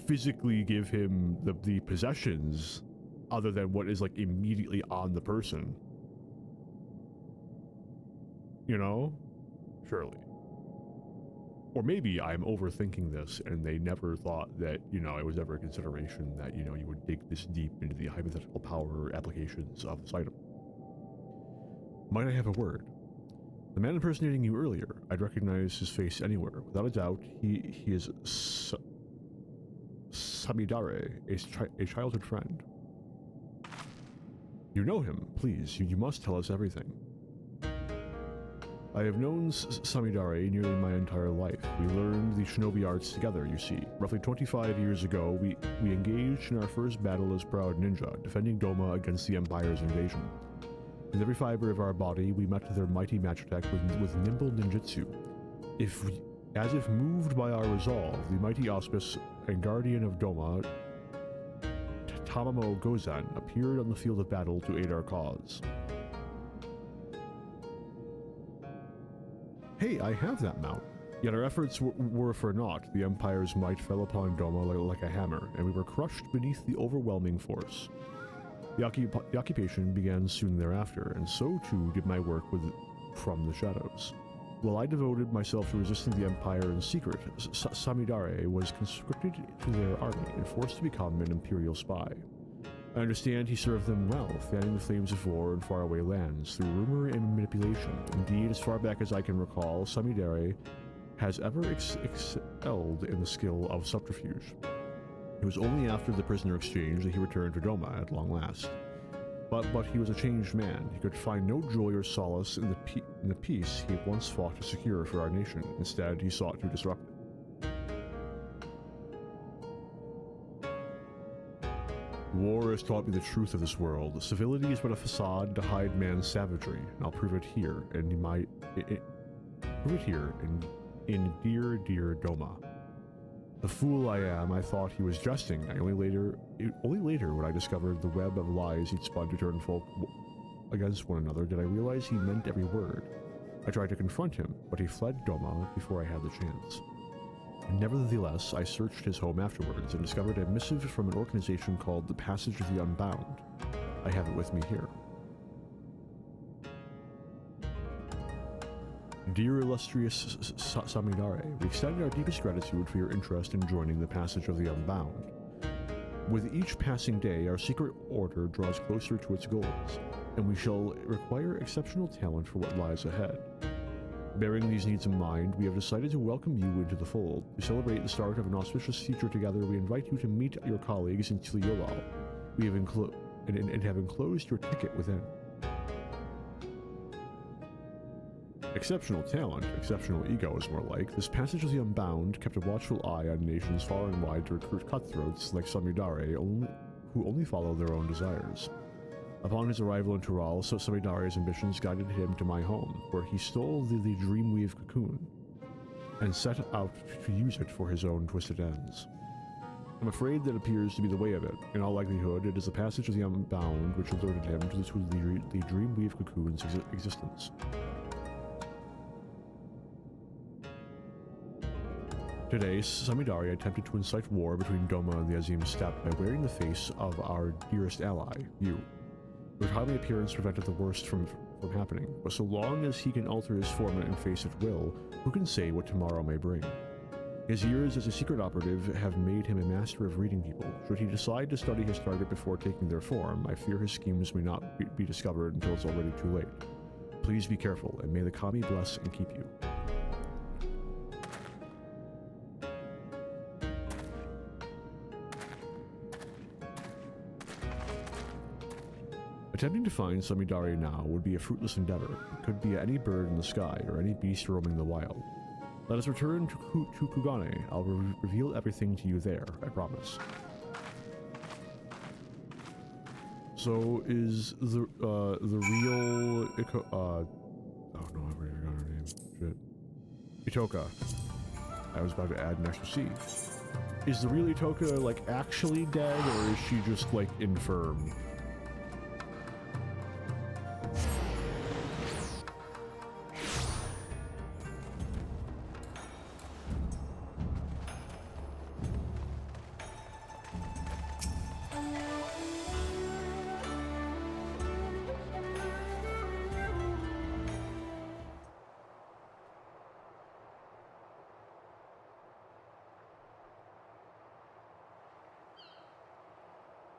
physically give him the possessions other than what is, like, immediately on the person. You know? Surely. Or maybe I'm overthinking this and they never thought that, you know, it was ever a consideration that, you know, you would dig this deep into the hypothetical power applications of this item. Might I have a word? The man impersonating you earlier, I'd recognize his face anywhere. Without a doubt, he is Samidare, a childhood friend. You know him. Please, you must tell us everything. I have known Samidare nearly my entire life. We learned the shinobi arts together, you see. Roughly 25 years ago, we engaged in our first battle as proud ninja, defending Doma against the Empire's invasion. With every fiber of our body, we met their mighty match attack with nimble ninjutsu. As if moved by our resolve, the mighty auspice and guardian of Doma, Tamamo Gozen, appeared on the field of battle to aid our cause. Hey, I have that mount. Yet our efforts were for naught. The Empire's might fell upon Doma like a hammer, and we were crushed beneath the overwhelming force. The occupation began soon thereafter, and so too did my work from the shadows. While I devoted myself to resisting the Empire in secret, Samidare was conscripted to their army and forced to become an Imperial spy. I understand he served them well, fanning the flames of war in faraway lands through rumor and manipulation. Indeed, as far back as I can recall, Samidare has ever excelled in the skill of subterfuge. It was only after the prisoner exchange that he returned to Doma at long last. But he was a changed man. He could find no joy or solace in the peace he had once fought to secure for our nation. Instead, he sought to disrupt it. War has taught me the truth of this world. Civility is but a facade to hide man's savagery, and I'll prove it here in dear Doma. The fool I am, I thought he was jesting. Only later when I discovered the web of lies he'd spun to turn folk against one another, did I realize he meant every word. I tried to confront him, but he fled Doma before I had the chance. Nevertheless, I searched his home afterwards and discovered a missive from an organization called the Passage of the Unbound. I have it with me here. Dear illustrious Samidare, we extend our deepest gratitude for your interest in joining the Passage of the Unbound. With each passing day, our secret order draws closer to its goals, and we shall require exceptional talent for what lies ahead. Bearing these needs in mind, we have decided to welcome you into the fold. To celebrate the start of an auspicious future together, we invite you to meet your colleagues in Tiliolal. We have enclosed your ticket within. Exceptional talent, exceptional ego is more like. This Passage of the Unbound kept a watchful eye on nations far and wide to recruit cutthroats like Samidare who only follow their own desires. Upon his arrival in Tural, Samidare's ambitions guided him to my home, where he stole the Dreamweave cocoon and set out to use it for his own twisted ends. I'm afraid that appears to be the way of it. In all likelihood, it is the Passage of the Unbound which alerted him to the Dreamweave cocoon's existence. Today, Samidare attempted to incite war between Doma and the Azim Steppe by wearing the face of our dearest ally, you. Your timely appearance prevented the worst from happening, but so long as he can alter his form and face at will, who can say what tomorrow may bring? His years as a secret operative have made him a master of reading people. Should he decide to study his target before taking their form, I fear his schemes may not be discovered until it's already too late. Please be careful, and may the Kami bless and keep you. Attempting to find Samidare now would be a fruitless endeavor. It could be any bird in the sky or any beast roaming the wild. Let us return to Kugane. I'll reveal everything to you there, I promise. So is the real oh no, I already forgot her name. Shit. Itoka. I was about to add an extra C. Is the real Itoka like actually dead, or is she just like infirm?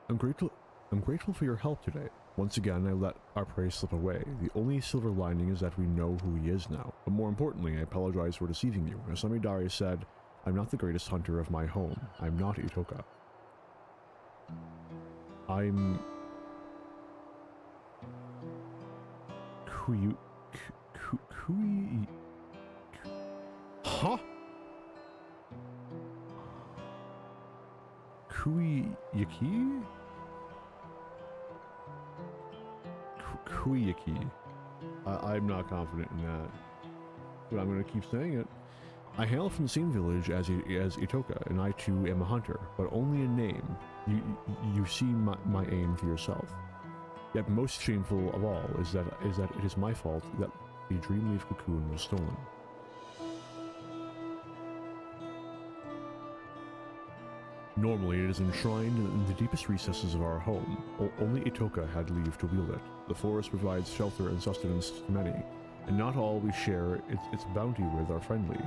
I'm grateful for your help today. Once again, I let our prey slip away. The only silver lining is that we know who he is now. But more importantly, I apologize for deceiving you. As Samidare said, I'm not the greatest hunter of my home. I'm not Itoka. I'm... Huh? Kuiyaki? Kuiyaki. I'm not confident in that, but I'm going to keep saying it. I hail from the same village as Itoka, and I too am a hunter, but only in name. You see my aim for yourself. Yet most shameful of all is that it is my fault that the Dreamweave cocoon was stolen. Normally, it is enshrined in the deepest recesses of our home. Only Itoka had leave to wield it. The forest provides shelter and sustenance to many, and not all we share its bounty with are friendly.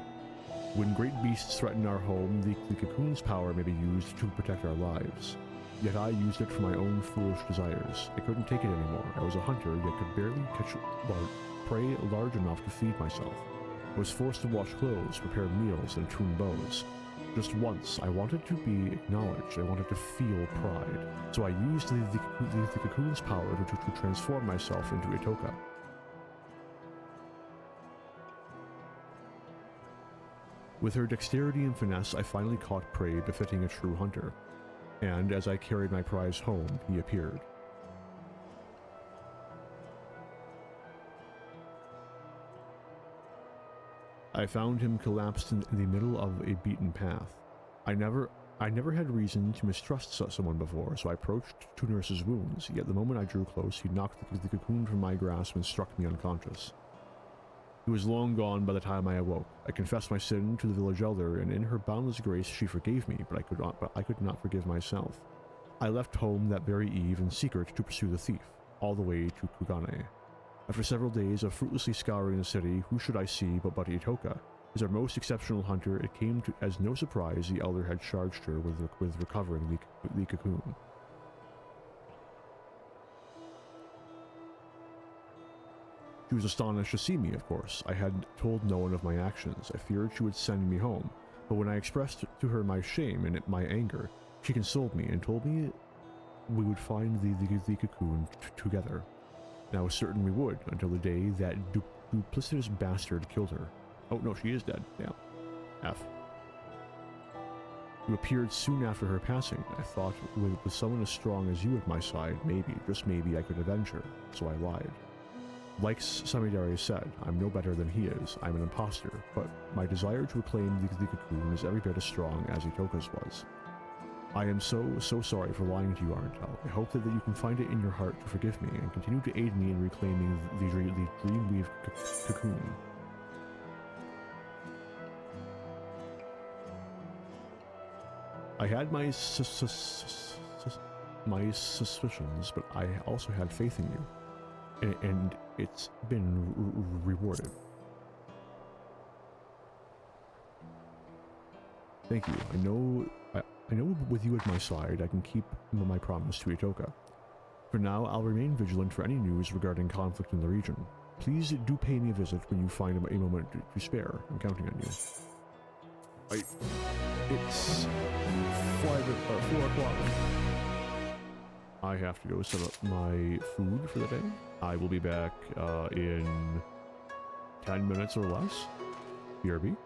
When great beasts threaten our home, the cocoon's power may be used to protect our lives. Yet I used it for my own foolish desires. I couldn't take it anymore. I was a hunter, yet could barely catch prey large enough to feed myself. I was forced to wash clothes, prepare meals, and tune bows. Just once, I wanted to be acknowledged. I wanted to feel pride. So I used the cocoon's power to transform myself into Itoka. With her dexterity and finesse, I finally caught prey befitting a true hunter. And as I carried my prize home, he appeared. I found him collapsed in the middle of a beaten path. I never had reason to mistrust someone before, so I approached to nurse his wounds, yet the moment I drew close, he knocked the cocoon from my grasp and struck me unconscious. He was long gone by the time I awoke. I confessed my sin to the village elder, and in her boundless grace she forgave me, but I could not forgive myself. I left home that very eve in secret to pursue the thief, all the way to Kugane. After several days of fruitlessly scouring the city, who should I see but Itoka? As our most exceptional hunter, it came as no surprise the elder had charged her with recovering the cocoon. She was astonished to see me, of course. I had told no one of my actions. I feared she would send me home, but when I expressed to her my shame and my anger, she consoled me and told me we would find the cocoon together. And I was certain we would, until the day that duplicitous bastard killed her. Oh no, she is dead. Damn. F. You appeared soon after her passing. I thought with someone as strong as you at my side, maybe, just maybe, I could avenge her. So I lied. Like Samidare said, I'm no better than he is. I'm an imposter, but my desire to reclaim the cocoon is every bit as strong as Itoka's was. I am so sorry for lying to you, Arntel. I hope that you can find it in your heart to forgive me and continue to aid me in reclaiming the Dreamweave cocoon. I had my suspicions, but I also had faith in you. And it's been rewarded. Thank you. I know with you at my side, I can keep my promise to Itoka. For now, I'll remain vigilant for any news regarding conflict in the region. Please do pay me a visit when you find a moment to spare. I'm counting on you. It's 4 o'clock. I have to go set up my food for the day. I will be back in 10 minutes or less. BRB.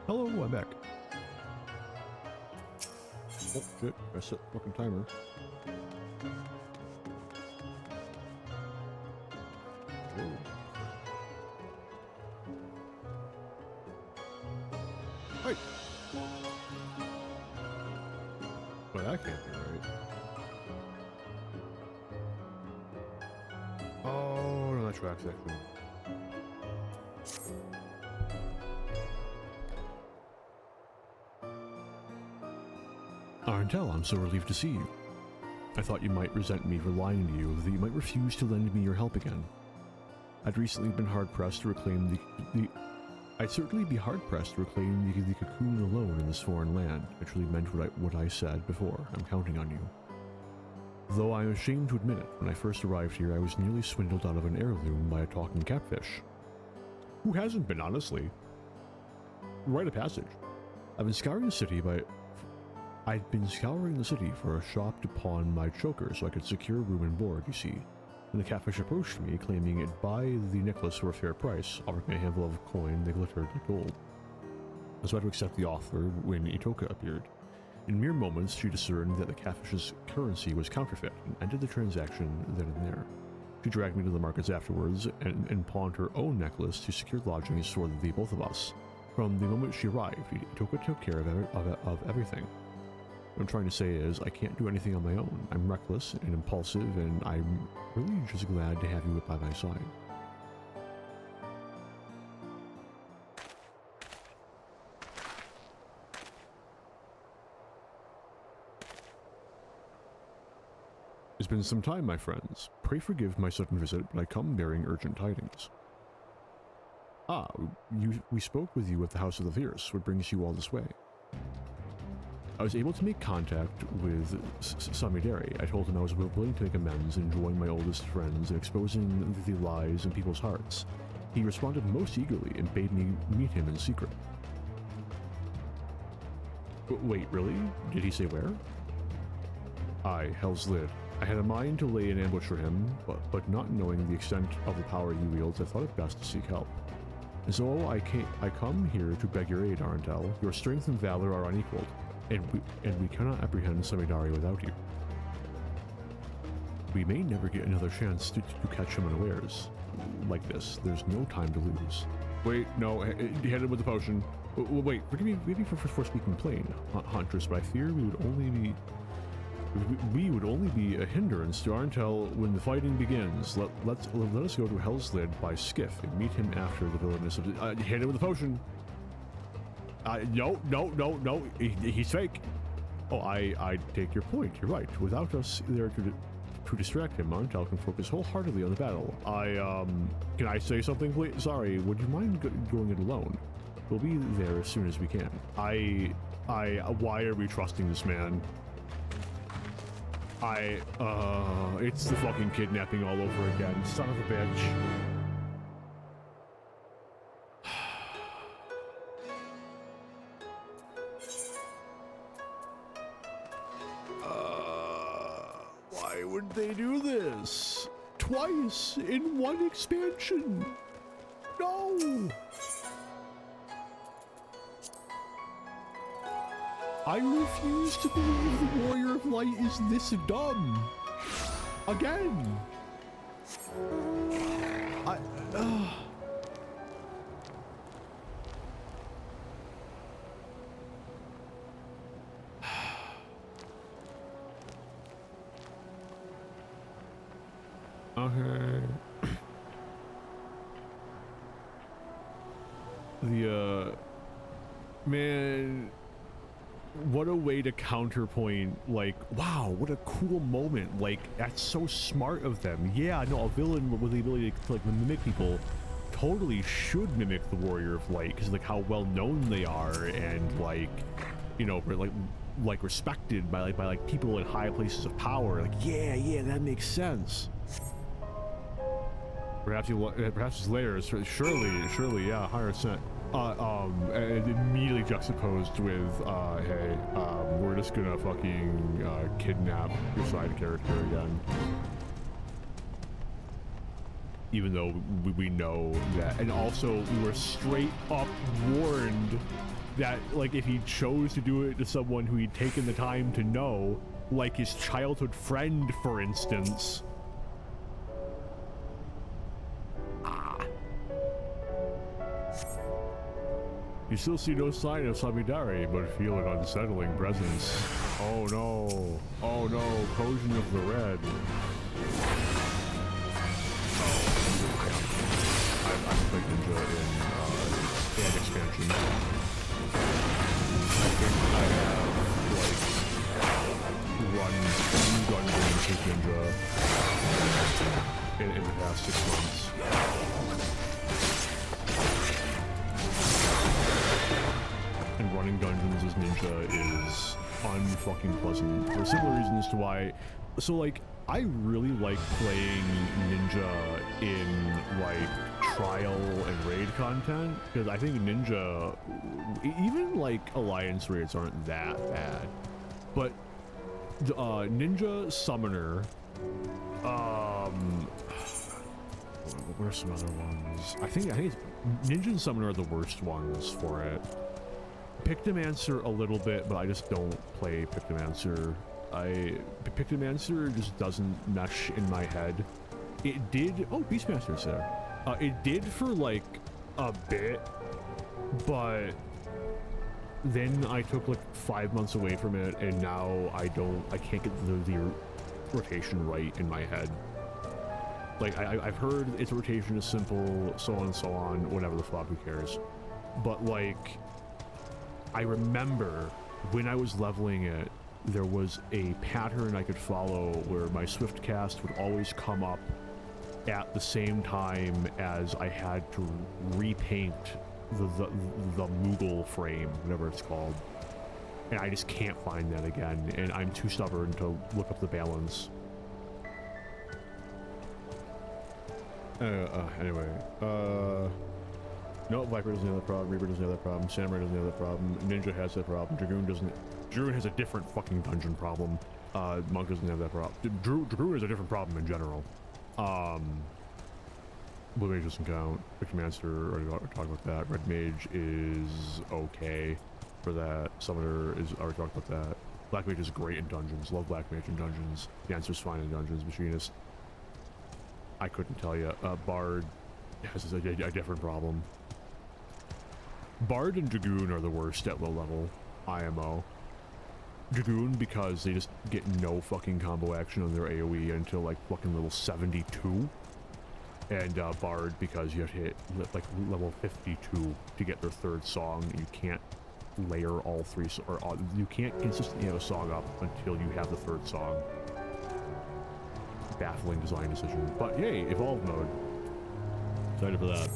Hello, I'm back. Oh shit, I set the fucking timer. Whoa. Hey! Well, that can't be right. Oh, no, that tracks actually. Arntel, I'm so relieved to see you. I thought you might resent me for lying to you, that you might refuse to lend me your help again. I'd recently been hard-pressed to reclaim I'd certainly be hard-pressed to reclaim the cocoon alone in this foreign land. I truly meant what I said before. I'm counting on you. Though I'm ashamed to admit it, when I first arrived here, I was nearly swindled out of an heirloom by a talking catfish. Who hasn't been, honestly? Rite of passage. I'd been scouring the city for a shop to pawn my choker so I could secure room and board, you see. When the catfish approached me, claiming it'd buy the necklace for a fair price, offering me a handful of coin that glittered like gold. I was about to accept the offer when Itoka appeared. In mere moments, she discerned that the catfish's currency was counterfeit and ended the transaction then and there. She dragged me to the markets afterwards and pawned her own necklace to secure lodgings for the both of us. From the moment she arrived, Itoka took care of everything. What I'm trying to say is, I can't do anything on my own. I'm reckless and impulsive, and I'm really just glad to have you by my side. It's been some time, my friends. Pray forgive my sudden visit, but I come bearing urgent tidings. Ah, we spoke with you at the House of the Fierce. What brings you all this way? I was able to make contact with Samidari. I told him I was willing to make amends and join my oldest friends in exposing the lies in people's hearts. He responded most eagerly and bade me meet him in secret. Wait, really? Did he say where? Aye, Hell's Lid. I had a mind to lay an ambush for him, but not knowing the extent of the power he wields, I thought it best to seek help. And so I come here to beg your aid, Arntel. Your strength and valor are unequaled. And we cannot apprehend Samidari without you. We may never get another chance to catch him unawares. Like this, there's no time to lose. Wait, no, hit him with the potion. Wait, forgive me maybe for speaking plain, Huntress, but I fear we would only be a hindrance to Arntel when the fighting begins. Let us go to Hell's Lid by skiff and meet him after the villainous of hit him with the potion. No, he's fake. Oh, I take your point. You're right. Without us there to distract him, Arntel can focus wholeheartedly on the battle. Can I say something, please? Sorry, would you mind going it alone? We'll be there as soon as we can. Why are we trusting this man? It's the fucking kidnapping all over again. Son of a bitch. Why would they do this? Twice in one expansion? No! I refuse to believe the Warrior of Light is this dumb. Again. Okay. Man, what a way to counterpoint, like, wow, what a cool moment, like, that's so smart of them. Yeah, no, a villain with the ability to, like, mimic people totally should mimic the Warrior of Light, because, like, how well known they are, and, like, you know, like respected by people in high places of power. Like, yeah, that makes sense. Perhaps his layers, surely, yeah, 100%. And immediately juxtaposed with, hey, we're just gonna fucking kidnap your side character again. even though we know that. And also, we were straight up warned that, like, if he chose to do it to someone who he'd taken the time to know, like his childhood friend, for instance. You still see no sign of Samidare, but feel an unsettling presence. Oh no. Oh no, Kojin of the Red. I've played Ninja in an expansion. I think I have, like, run 2 dungeons with Ninja in the past 6 months. And running dungeons as Ninja is unfucking pleasant for similar reasons to why. So, like, I really like playing Ninja in, like, trial and raid content, because I think Ninja, even, like, alliance raids aren't that bad, but the Ninja Summoner, what are some other ones? I think it's Ninja and Summoner are the worst ones for it. Pictomancer a little bit, but I just don't play Pictomancer. Pictomancer just doesn't mesh in my head. It did. Oh, Beastmaster's there. It did for like a bit, but then I took like 5 months away from it, and now I can't get the rotation right in my head. Like I've heard its rotation is simple, so on and so on, whatever the fuck, who cares? But like, I remember when I was leveling it, there was a pattern I could follow where my swift cast would always come up at the same time as I had to repaint the Moogle frame, whatever it's called. And I just can't find that again, and I'm too stubborn to look up the balance. Anyway, no, Viper doesn't have that problem, Reaper doesn't have that problem, Samurai doesn't have that problem, Ninja has that problem, Dragoon doesn't. Dragoon has a different fucking dungeon problem. Monk doesn't have that problem. Dragoon has a different problem in general. Blue Mage doesn't count. Pictomancer, already talked about that. Red Mage is okay for that. Summoner is already talked about that. Black Mage is great in dungeons. Love Black Mage in dungeons. Dancer's fine in dungeons. Machinist, I couldn't tell you. Bard has a different problem. Bard and Dragoon are the worst at low level IMO. Dragoon because they just get no fucking combo action on their AoE until like fucking level 72. And Bard because you have to hit like level 52 to get their 3rd song. You can't layer all 3, or you can't consistently have a song up until you have the 3rd song. Baffling design decision. But yay, Evolve mode. Excited for that.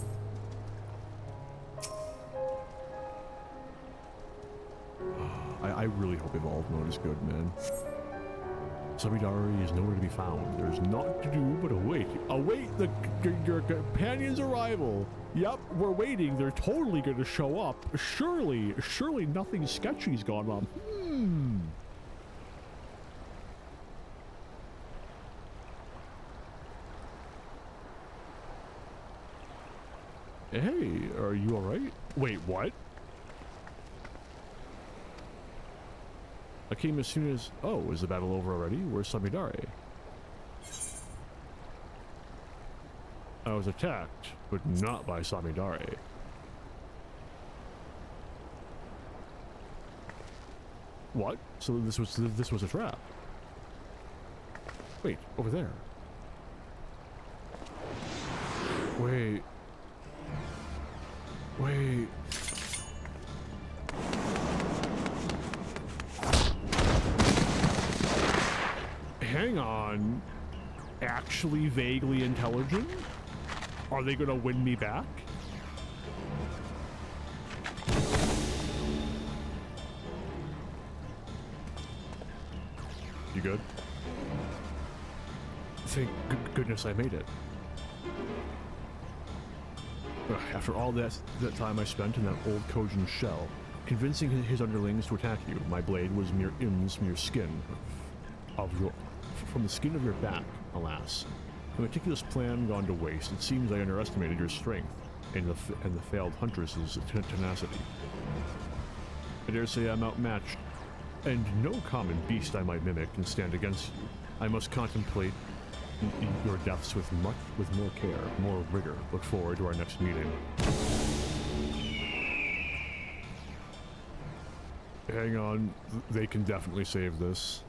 I really hope Evolve mode is good, man. Samidare is nowhere to be found. There's naught to do but await. Await your companion's arrival. Yep, we're waiting. They're totally going to show up. Surely nothing sketchy's gone on. Hey, are you alright? Wait, what? I came as soon as... Oh, is the battle over already? Where's Samidare? I was attacked, but not by Samidare. What? So this was a trap? Wait, over there. Wait. Hang on. Actually vaguely intelligent? Are they gonna win me back? You good? Thank goodness I made it. After all that time I spent in that old Kojin shell, convincing his underlings to attack you, my blade was mere skin from the skin of your back, alas. A meticulous plan gone to waste. It seems I underestimated your strength and the failed huntress's tenacity. I dare say I'm outmatched, and no common beast I might mimic can stand against you. I must contemplate your deaths with more care, more rigor. Look forward to our next meeting. Hang on, they can definitely save this.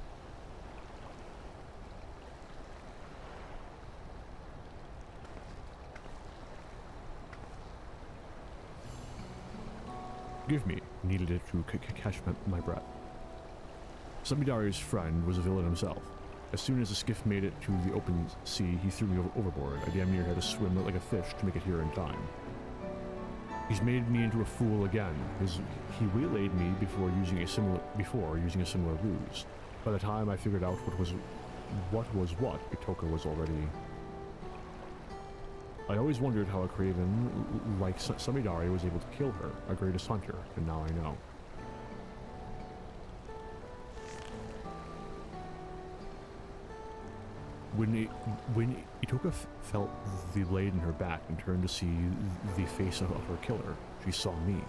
Forgive me, needed it to catch my breath. Samidari's friend was a villain himself. As soon as the skiff made it to the open sea, he threw me overboard. I damn near had to swim like a fish to make it here in time. He's made me into a fool again. He waylaid me before using a similar ruse. By the time I figured out what was what, Itoka was already. I always wondered how a craven like Samidari was able to kill her, our greatest hunter, and now I know. When Itoka felt the blade in her back and turned to see the face of her killer, she saw me.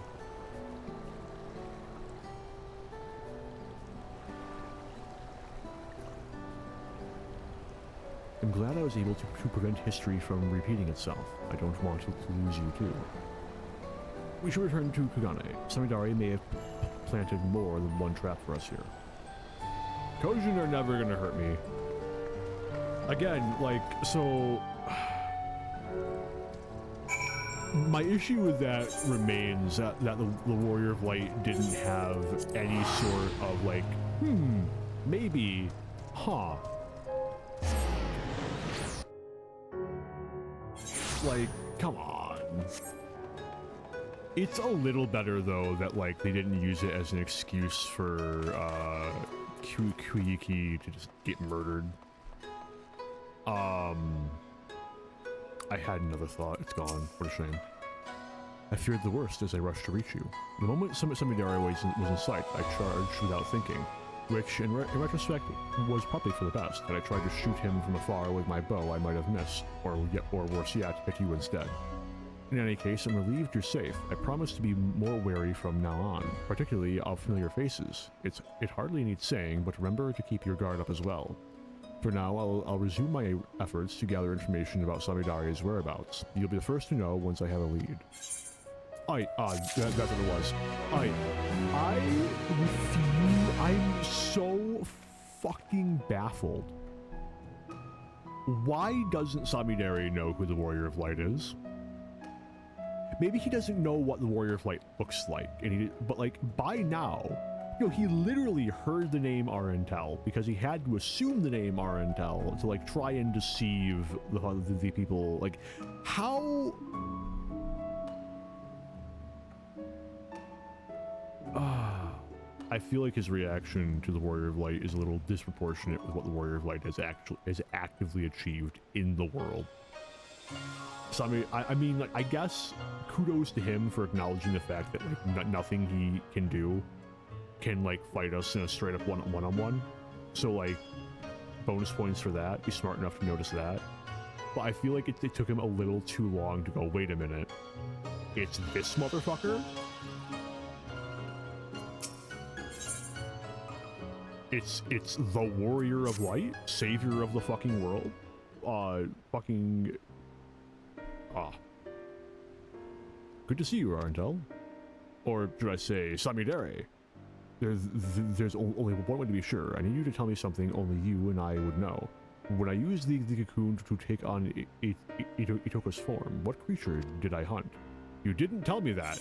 I'm glad I was able to prevent history from repeating itself. I don't want to lose you too. We should return to Kugane. Samidari may have planted more than one trap for us here. Kojin are never gonna hurt me. Again, like, so... my issue with that remains that the Warrior of Light didn't have any sort of, like, maybe, like, come on. It's a little better, though, that, like, they didn't use it as an excuse for, Kuiki to just get murdered. I had another thought. It's gone. What a shame. I feared the worst as I rushed to reach you. The moment Samidari was in sight, I charged without thinking, which, in retrospect, was probably for the best. Had I tried to shoot him from afar with my bow, I might have missed, or worse yet, hit you instead. In any case, I'm relieved you're safe. I promise to be more wary from now on, particularly of familiar faces. It hardly needs saying, but remember to keep your guard up as well. For now, I'll resume my efforts to gather information about Samidari's whereabouts. You'll be the first to know once I have a lead. That's what it was. I refuse. I'm so fucking baffled. Why doesn't Samidari know who the Warrior of Light is? Maybe he doesn't know what the Warrior of Light looks like, but like by now, you know, he literally heard the name Arentel because he had to assume the name Arentel to like try and deceive the people. Like, how? I feel like his reaction to the Warrior of Light is a little disproportionate with what the Warrior of Light has actively achieved in the world. So I mean, like, I guess kudos to him for acknowledging the fact that like nothing he can do can like fight us in a straight up one-on-one. So like bonus points for that. He's smart enough to notice that. But I feel like it took him a little too long to go, wait a minute, it's this motherfucker? It's the Warrior of Light, savior of the fucking world. Good to see you, Arentel. Or should I say, Samidari. There's only one way to be sure. I need you to tell me something only you and I would know. When I used the cocoon to take on Itoka's form, what creature did I hunt? You didn't tell me that.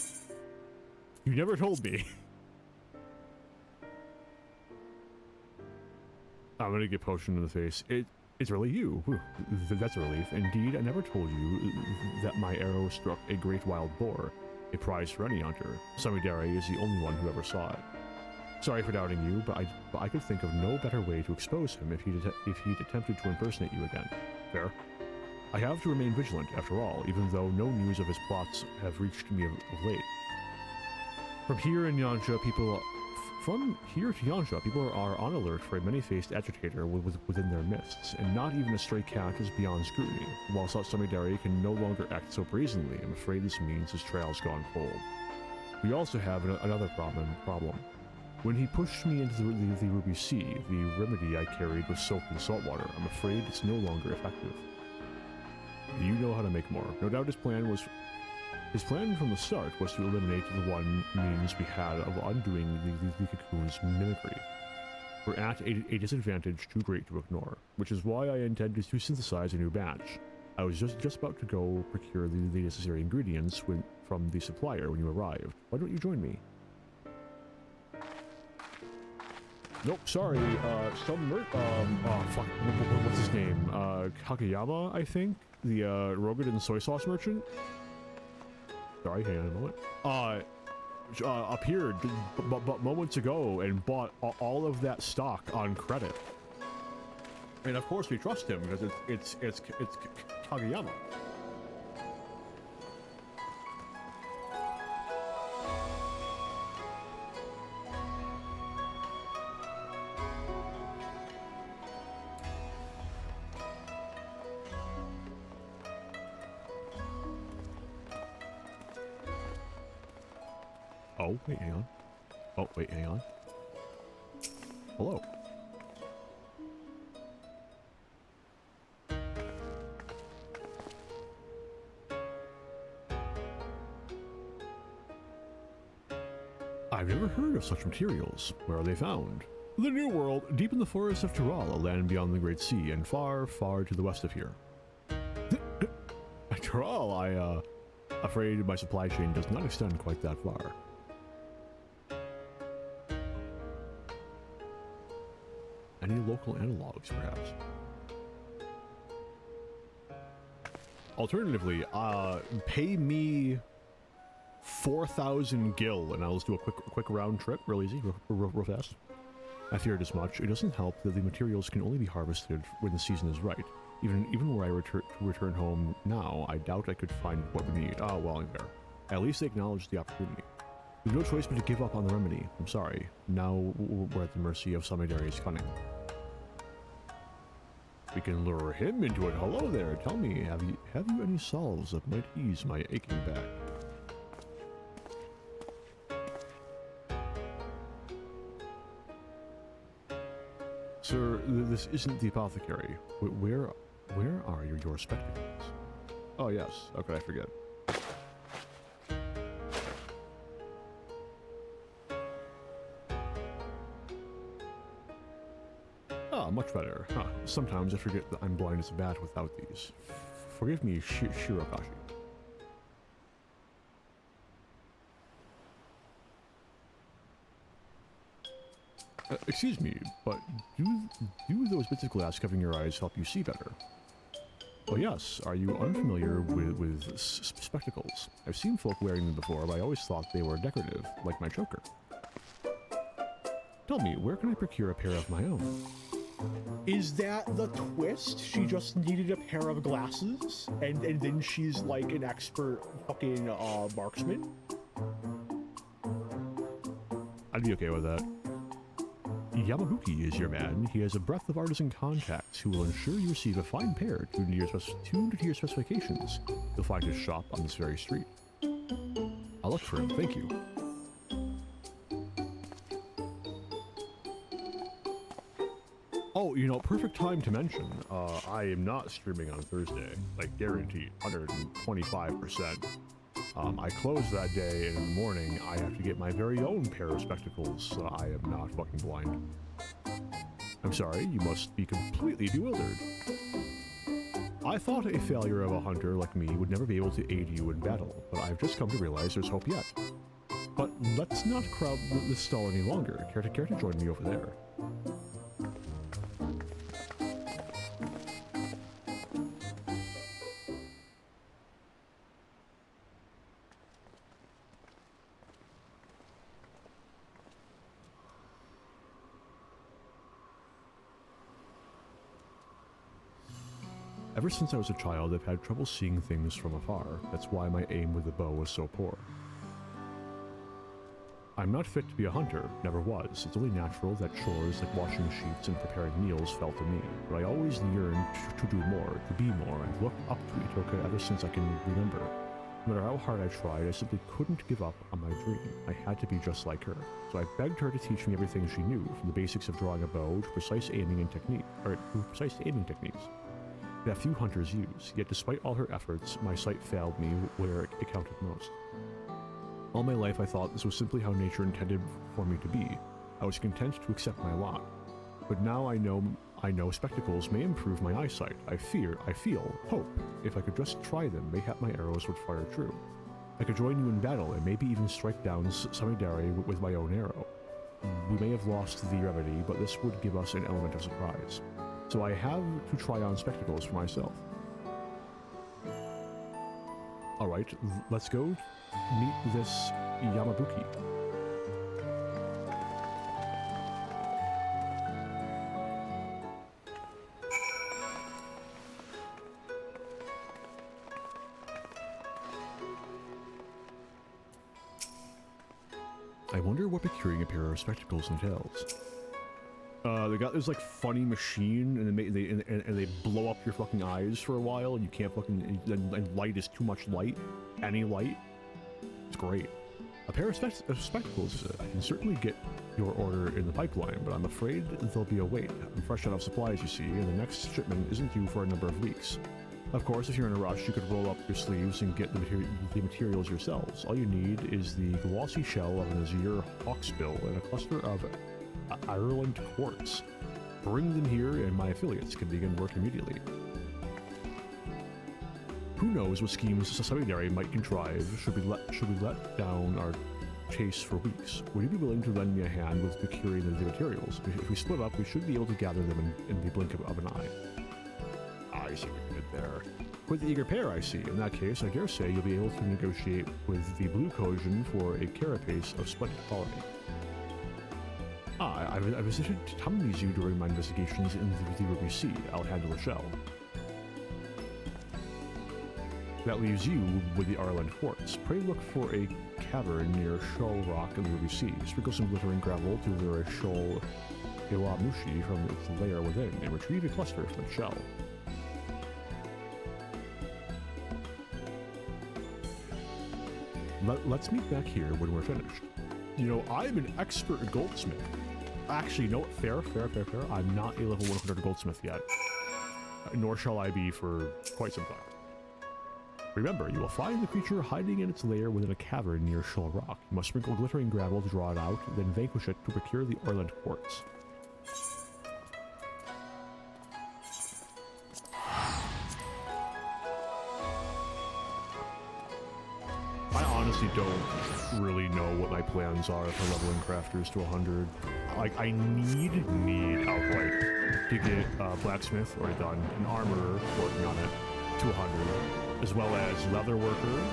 You never told me. I'm gonna get potion in the face. It's really you. Whew. That's a relief. Indeed, I never told you that my arrow struck a great wild boar, a prize for any hunter. Samidari is the only one who ever saw it. Sorry for doubting you, but I could think of no better way to expose him if he'd attempted to impersonate you again. Fair? I have to remain vigilant, after all, even though no news of his plots have reached me of late. From here in Yansha, people From here to Yansha, people are on alert for a many-faced agitator within their midst, and not even a stray cat is beyond scrutiny. While Samidari can no longer act so brazenly, I'm afraid this means his trail's gone cold. We also have another problem. When he pushed me into the Ruby Sea, the remedy I carried was soaked in salt water. I'm afraid it's no longer effective. You know how to make more. No doubt his plan from the start was to eliminate the one means we had of undoing the cocoon's mimicry. We're at a disadvantage too great to ignore, which is why I intended to synthesize a new batch. I was just about to go procure the necessary ingredients from the supplier when you arrived. Why don't you join me? Nope, sorry, what's his name? Kakayama, I think? The, Rogan and soy sauce merchant? Sorry, hang on a moment. Appeared but moments ago and bought all of that stock on credit. And of course we trust him because it's Kageyama. Oh, wait, hang on. Oh, wait, hang on. Hello. I've never heard of such materials. Where are they found? The New World, deep in the forests of Tiral, a land beyond the Great Sea, and far, far to the west of here. Tiral, afraid my supply chain does not extend quite that far. Any local analogs, perhaps? Alternatively, pay me 4,000 gil, and I'll just do a quick round trip, real easy, real fast. I feared as much. It doesn't help that the materials can only be harvested when the season is right. Even were I return home now, I doubt I could find what we need. Oh, well, there. At least they acknowledge the opportunity. There's no choice but to give up on the remedy. I'm sorry. Now we're at the mercy of Samidari's cunning. We can lure him into it. Hello there. Tell me, have you any salves that might ease my aching back? Sir, this isn't the apothecary. Where are your spectacles? Oh yes. How could I forget? Ah, much better. Huh. Sometimes I forget that I'm blind as a bat without these. Forgive me, Shirokashi. Excuse me, but do those bits of glass covering your eyes help you see better? Oh yes, are you unfamiliar with spectacles? I've seen folk wearing them before, but I always thought they were decorative, like my choker. Tell me, where can I procure a pair of my own? Is that the twist? She just needed a pair of glasses, and then she's like an expert fucking marksman? I'd be okay with that. Yamabuki is your man. He has a breadth of artisan contacts who will ensure you receive a fine pair tuned to your specifications. You'll find his shop on this very street. I'll look for him, thank you. Oh, you know, perfect time to mention, I am not streaming on Thursday, like guaranteed, 125%. I close that day, and in the morning, I have to get my very own pair of spectacles, so I am not fucking blind. I'm sorry, you must be completely bewildered. I thought a failure of a hunter like me would never be able to aid you in battle, but I've just come to realize there's hope yet. But let's not crowd this stall any longer. Care to join me over there? Ever since I was a child, I've had trouble seeing things from afar. That's why my aim with the bow was so poor. I'm not fit to be a hunter, never was. It's only natural that chores like washing sheets and preparing meals fell to me, but I always yearned to do more, to be more. I've looked up to Itoka ever since I can remember. No matter how hard I tried, I simply couldn't give up on my dream. I had to be just like her. So I begged her to teach me everything she knew, from the basics of drawing a bow to precise aiming techniques that few hunters use. Yet despite all her efforts, my sight failed me where it counted most. All my life I thought this was simply how nature intended for me to be. I was content to accept my lot. But now I know spectacles may improve my eyesight. I feel hope. If I could just try them, mayhap my arrows would fire true. I could join you in battle and maybe even strike down Samidare with my own arrow. We may have lost the remedy, but this would give us an element of surprise. So I have to try on spectacles for myself. Alright, let's go meet this Yamabuki. I wonder what procuring a pair of spectacles entails. They got this like funny machine, and they blow up your fucking eyes for a while, and you can't fucking. And light is too much light. Any light. It's great. A pair of spectacles. I can certainly get your order in the pipeline, but I'm afraid there'll be a wait. I'm fresh out of supplies, you see, and the next shipment isn't due for a number of weeks. Of course, if you're in a rush, you could roll up your sleeves and get the materials yourselves. All you need is the glossy shell of an azure hawksbill and a cluster of Ireland quartz. Bring them here and my affiliates can begin work immediately. Who knows what schemes Samidare might contrive should we let down our chase for weeks. Would you be willing to lend me a hand with procuring the materials? If we split up, we should be able to gather them in the blink of an eye. I see what you did there. With the eager pair, I see. In that case, I dare say you'll be able to negotiate with the blue Kojin for a carapace of splendid quality. I visited Tamamizu during my investigations in the Ruby Sea. I'll handle a shell. That leaves you with the Ireland quartz. Pray look for a cavern near Shoal Rock in the Ruby Sea. Sprinkle some glittering gravel to lure a shoal Iwamushi from its lair within, and retrieve a cluster from its shell. Let's meet back here when we're finished. You know, I'm an expert goldsmith. Actually, no, fair. I'm not a level 100 goldsmith yet. Nor shall I be for quite some time. Remember, you will find the creature hiding in its lair within a cavern near Shoal Rock. You must sprinkle glittering gravel to draw it out, then vanquish it to procure the Ireland quartz. I honestly don't really know what my plans are for leveling crafters to 100. Like, I need outright to get blacksmith already done, an armorer working on it to 100, as well as leather worker,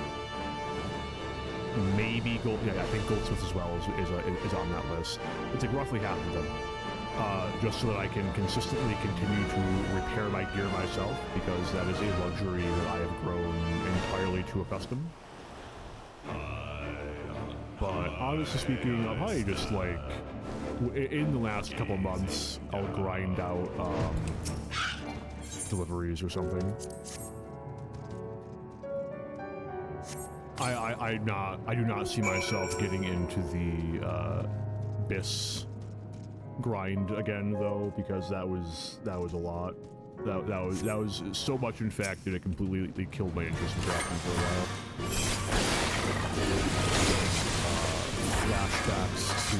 maybe gold. Yeah, I think goldsmith as well is on that list. It's like roughly half of them, just so that I can consistently continue to repair my gear myself, because that is a luxury that I have grown entirely too accustomed. But honestly speaking, I'll probably just like, in the last couple months, I'll grind out deliveries or something. I do not see myself getting into the BIS grind again though, because that was a lot. That was so much, in fact, that it completely killed my interest in crafting for a while. Flashbacks to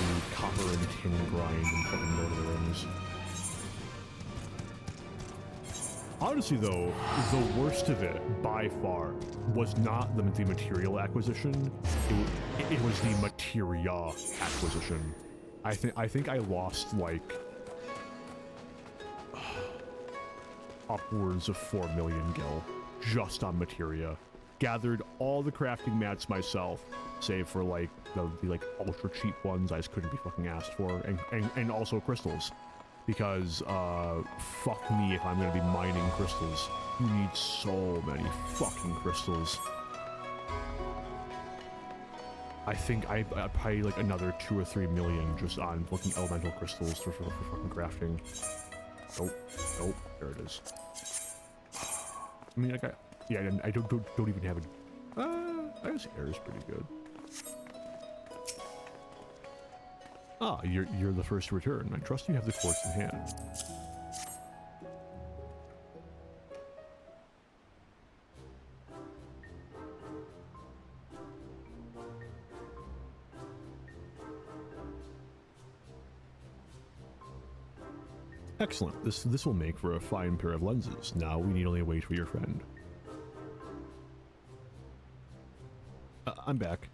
the copper and tin grind and fucking Lord of the Rings. Honestly though, the worst of it, by far, was not the material acquisition, it was the materia acquisition. I think I lost like upwards of 4 million gil just on materia. Gathered all the crafting mats myself, save for like the like ultra cheap ones I just couldn't be fucking asked for, and also crystals, because fuck me if I'm gonna be mining crystals. You need so many fucking crystals. I think I probably like another 2 or 3 million just on looking elemental crystals for fucking crafting. Nope, there it is. I mean, like, I don't even have it. I guess air is pretty good. Ah, you're the first to return. I trust you have the quartz in hand. Excellent. This will make for a fine pair of lenses. Now we need only wait for your friend. I'm back.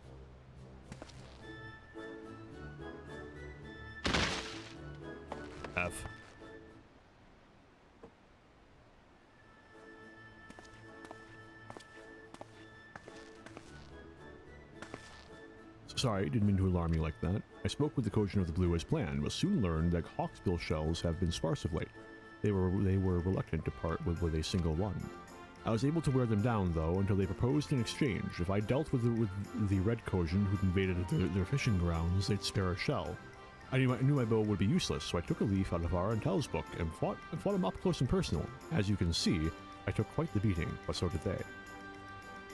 F. Sorry, didn't mean to alarm you like that. I spoke with the Kojin of the Blue as planned, but soon learned that hawksbill shells have been sparse of late. They were reluctant to part with a single one. I was able to wear them down, though, until they proposed an exchange. If I dealt with the red Kojin who'd invaded their fishing grounds, they'd spare a shell. I knew my bow would be useless, so I took a leaf out of our intel's book and fought him up close and personal. As you can see, I took quite the beating, but so did they.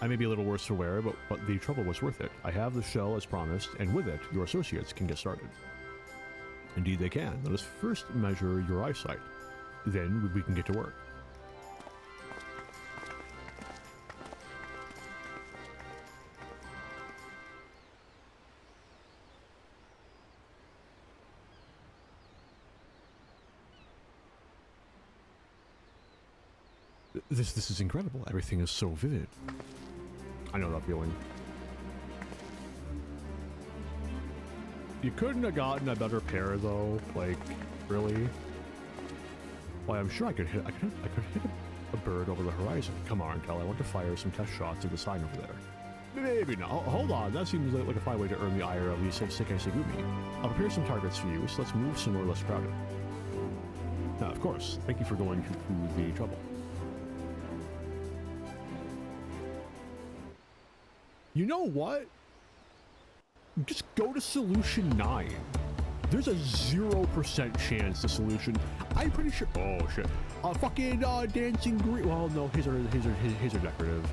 I may be a little worse for wear, but the trouble was worth it. I have the shell as promised, and with it, your associates can get started. Indeed they can. Let us first measure your eyesight. Then we can get to work. This is incredible. Everything is so vivid. I know that feeling. You couldn't have gotten a better pair, though. Like, really? Well, I'm sure I could hit a bird over the horizon. Come on, Tel. I want to fire some test shots at the sign over there. Maybe not. Hold on. That seems like a fine way to earn the ire of the Sekai Segumi. I'll prepare some targets for you, so let's move somewhere less crowded. Now, of course. Thank you for going through the trouble. You know what? Just go to solution 9. There's a 0% chance the solution. I'm pretty sure. Oh shit. Fucking dancing green. Well, no, his are decorative.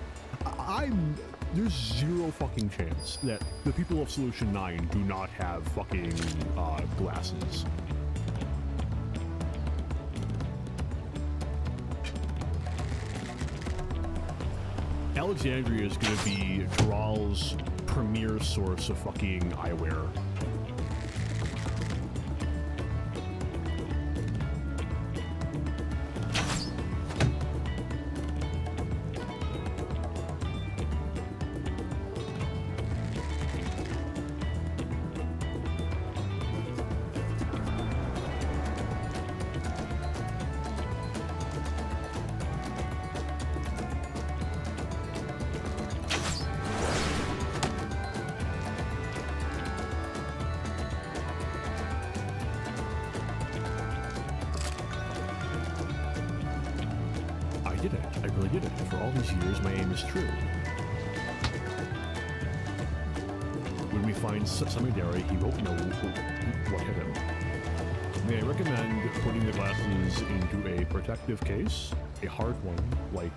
There's 0 fucking chance that the people of solution 9 do not have fucking glasses. Alexandria is going to be Dral's premier source of fucking eyewear. I really did it. For all these years, my aim is true. When we find Samidare, he won't know what hit him. May I recommend putting the glasses into a protective case, a hard one, like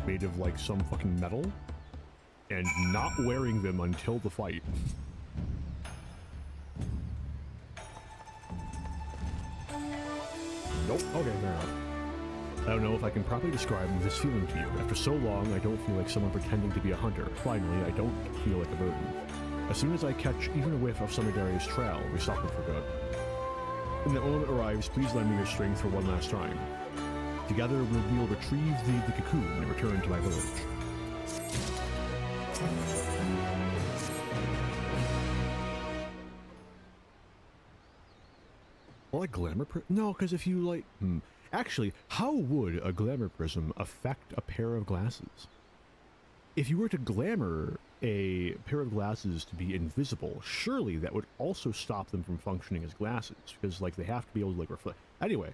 made of like some fucking metal, and not wearing them until the fight. Nope. Okay, fair enough. I don't know if I can properly describe this feeling to you. After so long, I don't feel like someone pretending to be a hunter. Finally, I don't feel like a burden. As soon as I catch even a whiff of Samidare's trail, we stop him for good. When the moment arrives, please lend me your strength for one last time. Together, we'll retrieve the cocoon and return to my village. Well, like glamour no, because if you like... Actually, how would a glamour prism affect a pair of glasses? If you were to glamour a pair of glasses to be invisible, surely that would also stop them from functioning as glasses, because like they have to be able to like reflect. Anyway,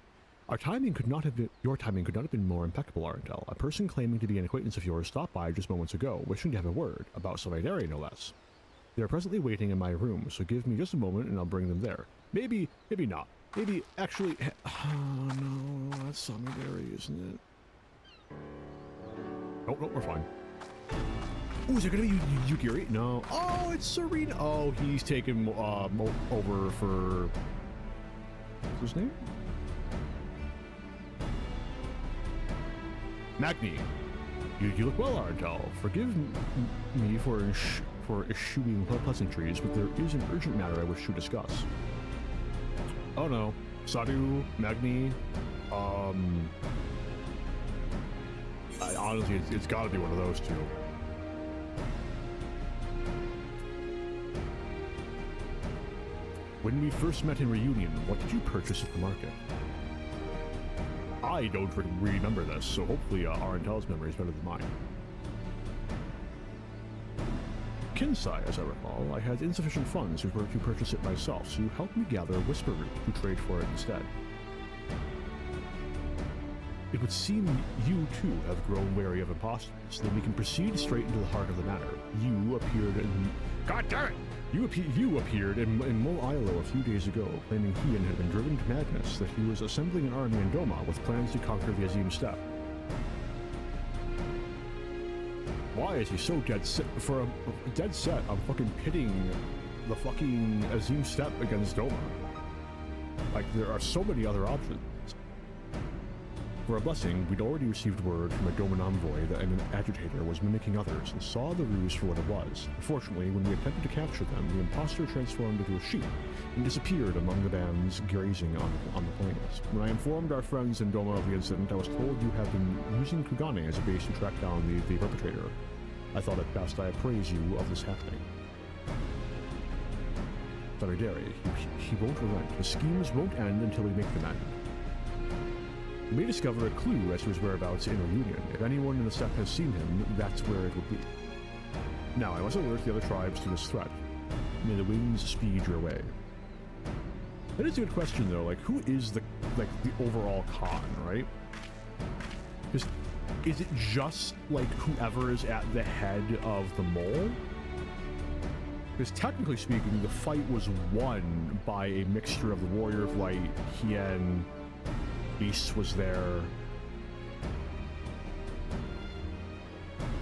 your timing could not have been more impeccable, Arntel. A person claiming to be an acquaintance of yours stopped by just moments ago, wishing to have a word about Samidare, no less. They are presently waiting in my room, so give me just a moment and I'll bring them there. Maybe not. Maybe, actually... Oh, no, that's Samidari, isn't it? Oh, no, we're fine. Ooh, is it gonna be Yukiri? No. Oh, it's Serena. Oh, he's taken over for... What's his name? Magni. You look well, Artel. Forgive me for eschewing pleasantries, but there is an urgent matter I wish to discuss. Oh no. Sadu, Magni, honestly, it's gotta be one of those two. When we first met in Reunion, what did you purchase at the market? I don't remember this, so hopefully Arentel's memory is better than mine. Kinsai, as I recall, I had insufficient funds to purchase it myself, so you helped me gather a Whisper Root to trade for it instead. It would seem you, too, have grown wary of imposters, then we can proceed straight into the heart of the matter. You appeared in... God damn it! You appeared in Mol Ilo a few days ago, claiming he had been driven to madness, that he was assembling an army in Doma with plans to conquer the Azim Steppe. Why is he so dead set on fucking pitting the fucking Azim Steppe against Doma? Like, there are so many other options. For a blessing, we'd already received word from a Doman envoy that an agitator was mimicking others and saw the ruse for what it was. Unfortunately, when we attempted to capture them, the imposter transformed into a sheep and disappeared among the bands grazing on the plains. When I informed our friends in Doma of the incident, I was told you had been using Kugane as a base to track down the perpetrator. I thought it best I appraise you of this happening. Samidari, he won't relent. His schemes won't end until we make them end. We may discover a clue as to his whereabouts in Reunion. If anyone in the steppe has seen him, that's where it would be. Now, I must alert the other tribes to this threat. May the winds speed your way. That is a good question, though. Like, who is the overall Khan, right? Because is it just, like, whoever is at the head of the mole? Because technically speaking, the fight was won by a mixture of the Warrior of Light, Hien... Beast was there.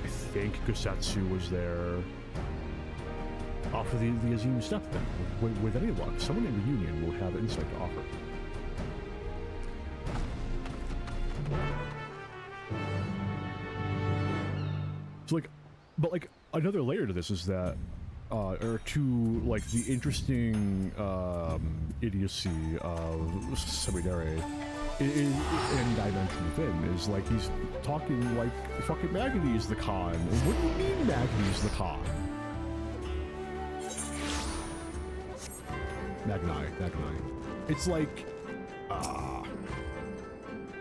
I think Gusetsu was there. Offer the Azim Steppe then. With any luck, someone in Reunion will have insight to offer. So but another layer to this is that, or to the interesting idiocy of Samidari. In Dimension Within is he's talking like fucking Magni's the Khan. What do you mean Magni's the Khan? Magni. It's like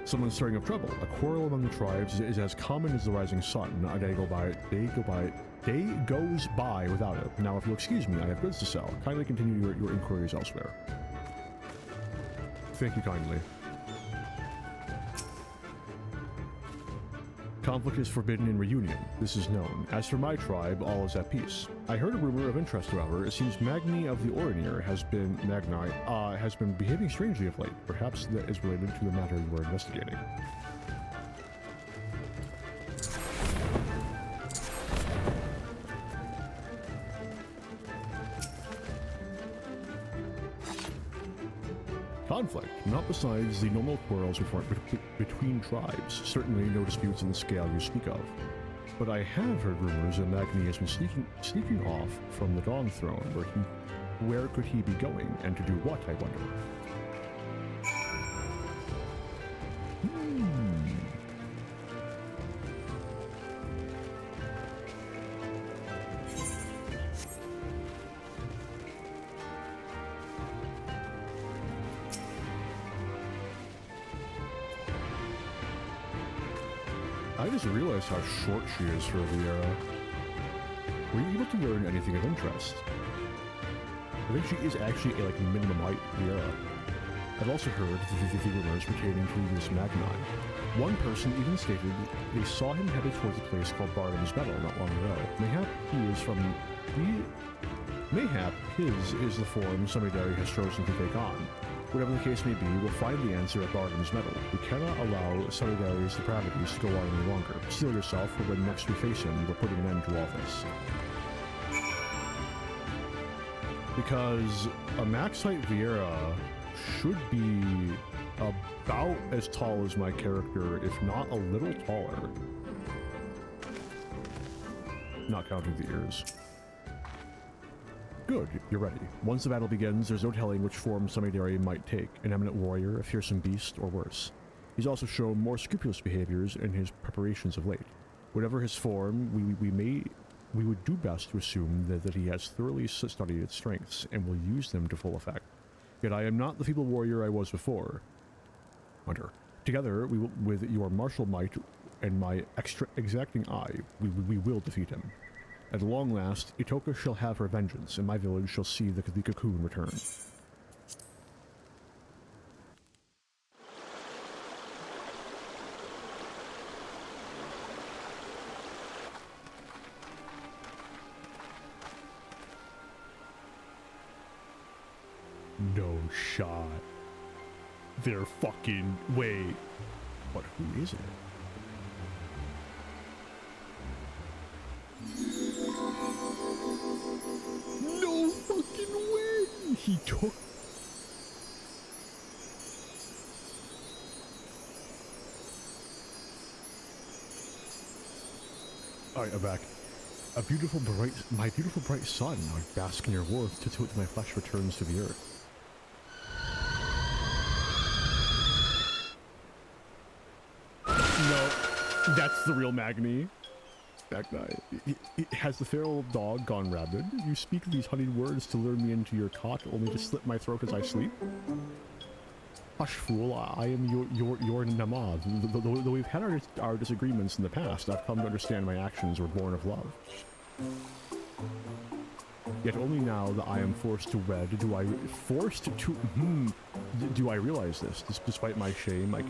someone stirring up trouble. A quarrel among the tribes is as common as the rising sun. A day goes by without it. Now, if you'll excuse me, I have goods to sell. Kindly continue your inquiries elsewhere. Thank you kindly. Conflict is forbidden in Reunion. This is known. As for my tribe, all is at peace. I heard a rumor of interest, however. It seems Magni of the Orinir has been behaving strangely of late. Perhaps that is related to the matter you are investigating. Conflict, not besides the normal quarrels between tribes. Certainly no disputes on the scale you speak of. But I have heard rumors that Magni has been sneaking off from the Dawn Throne. Where could he be going, and to do what, I wonder? I just realized how short she is for the era. Were you able to learn anything of interest? I think she is actually a minimum height for the era. I've also heard the rumors pertaining to this Magni. One person even stated they saw him headed towards a place called Bardham's Meadow not long ago. Mayhap he is from Mayhap his is the form Samidari has chosen to take on. Whatever the case may be, we'll find the answer at Bargain's Metal. We cannot allow Samidari's depravities to go on any longer. Steel yourself, for when next we face him, we're putting an end to all this. Because a max height Vieira should be about as tall as my character, if not a little taller. Not counting the ears. Good, you're ready. Once the battle begins, there's no telling which form Samidari might take, an eminent warrior, a fearsome beast, or worse. He's also shown more scrupulous behaviors in his preparations of late. Whatever his form, we would do best to assume that he has thoroughly studied its strengths, and will use them to full effect. Yet I am not the feeble warrior I was before. Hunter. Together, we will, with your martial might and my exacting eye, we will defeat him. At long last, Itoka shall have her vengeance, and my village shall see the cocoon return. No shot. They're fucking... Wait. But who is it? No fucking way! He took... Alright, I'm back. My beautiful bright sun, I bask in your warmth till my flesh returns to the earth. No, that's the real Magni. Magni. Has the feral dog gone rabid? You speak these honeyed words to lure me into your cot, only to slit my throat as I sleep? Hush, fool, I am your Nama. Though we've had our disagreements in the past, I've come to understand my actions were born of love. Yet only now that I am forced to wed, do I realize this. Despite my shame, I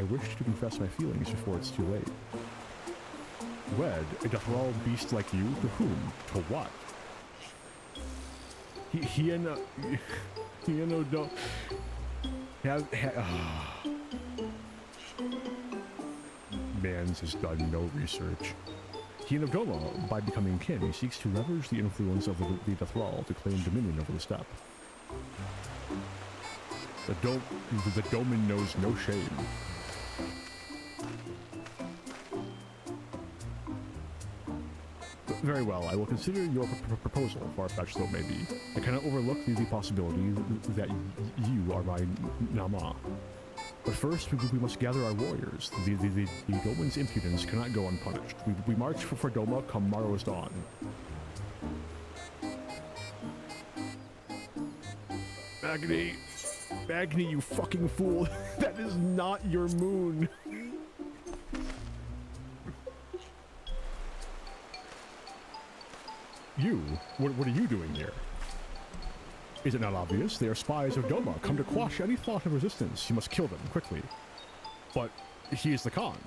wish to confess my feelings before it's too late. Wed, a Deathral beast like you? To whom? To what? Mans has done no research. He and Doma, by becoming kin, he seeks to leverage the influence of the Deathral to claim dominion over the steppe. The Doman knows no shame. Very well, I will consider your proposal, far-fetched though it may be. I cannot overlook the possibility that you are my Nama. But first, we must gather our warriors. The Doman's impudence cannot go unpunished. We march for Doma come morrow's dawn. Magni, you fucking fool! That is not your moon! You? What are you doing here? Is it not obvious? They are spies of Doma, come to quash any thought of resistance. You must kill them, quickly. But he is the Khan.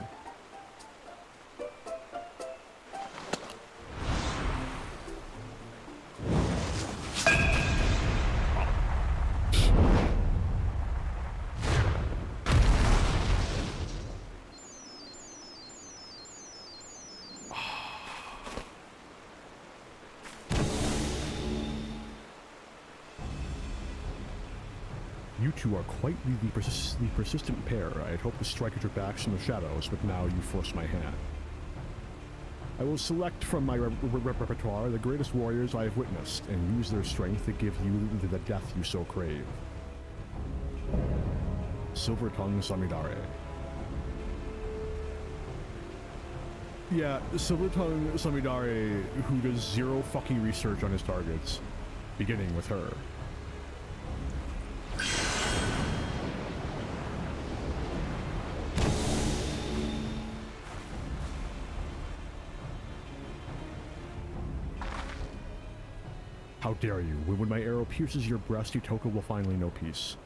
You two are quite the persistent pair. I had hoped to strike at your backs from the shadows, but now you force my hand. I will select from my repertoire the greatest warriors I have witnessed, and use their strength to give you the death you so crave. Silver-tongued Samidare. Yeah, Silver-tongued Samidare, who does zero fucking research on his targets, beginning with her. How dare you? When my arrow pierces your breast, Itoka will finally know peace.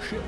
shit.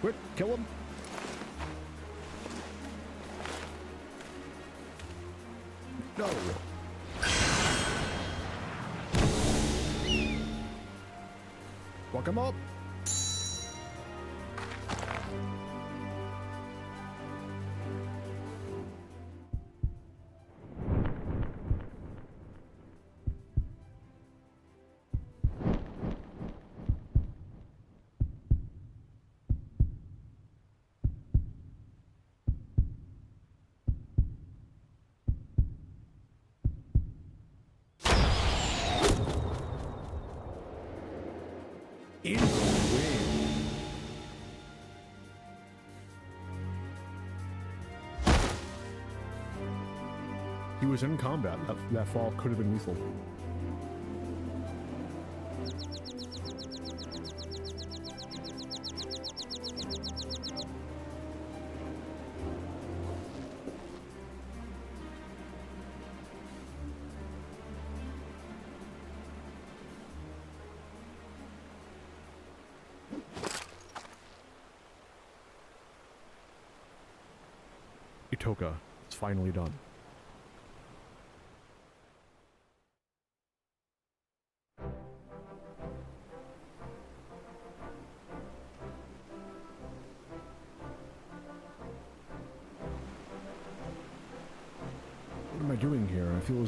Quick, kill him. No. Fuck him up. In the wind. He was in combat. That fall could have been lethal. Itoka, it's finally done.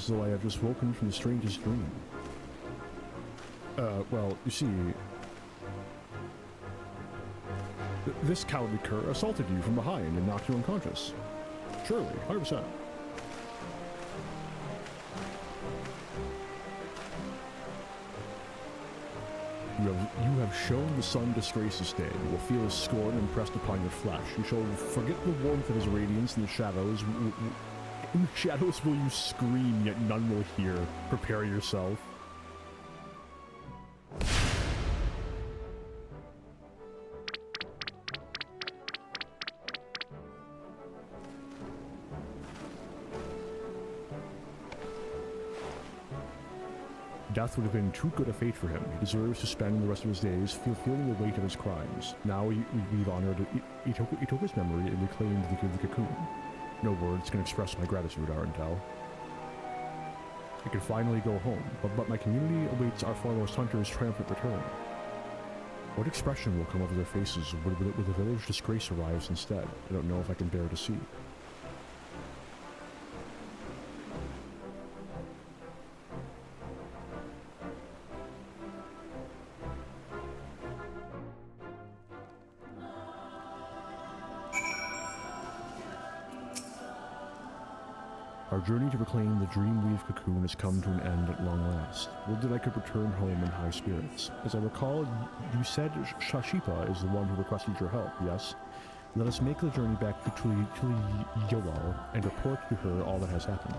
as though I have just woken from the strangest dream. Well, you see... This cowardly cur assaulted you from behind and knocked you unconscious. Surely, 100%. You have shown the sun disgrace this day. You will feel his scorn impressed upon your flesh. You shall forget the warmth of his radiance in the shadows. In the shadows will you scream, yet none will hear. Prepare yourself. Death would have been too good a fate for him. He deserves to spend the rest of his days feeling the weight of his crimes. Now we've honored Itoka's memory and reclaimed the cocoon. No words can express my gratitude, Arentel. I can finally go home, but my community awaits our foremost hunter's triumphant return. What expression will come over their faces when the village disgrace arrives instead? I don't know if I can bear to see. Our journey to reclaim the Dreamweave cocoon has come to an end at long last. Would that I could return home in high spirits. As I recall, you said Shashipa is the one who requested your help, yes? Let us make the journey back to Yowal and report to her all that has happened.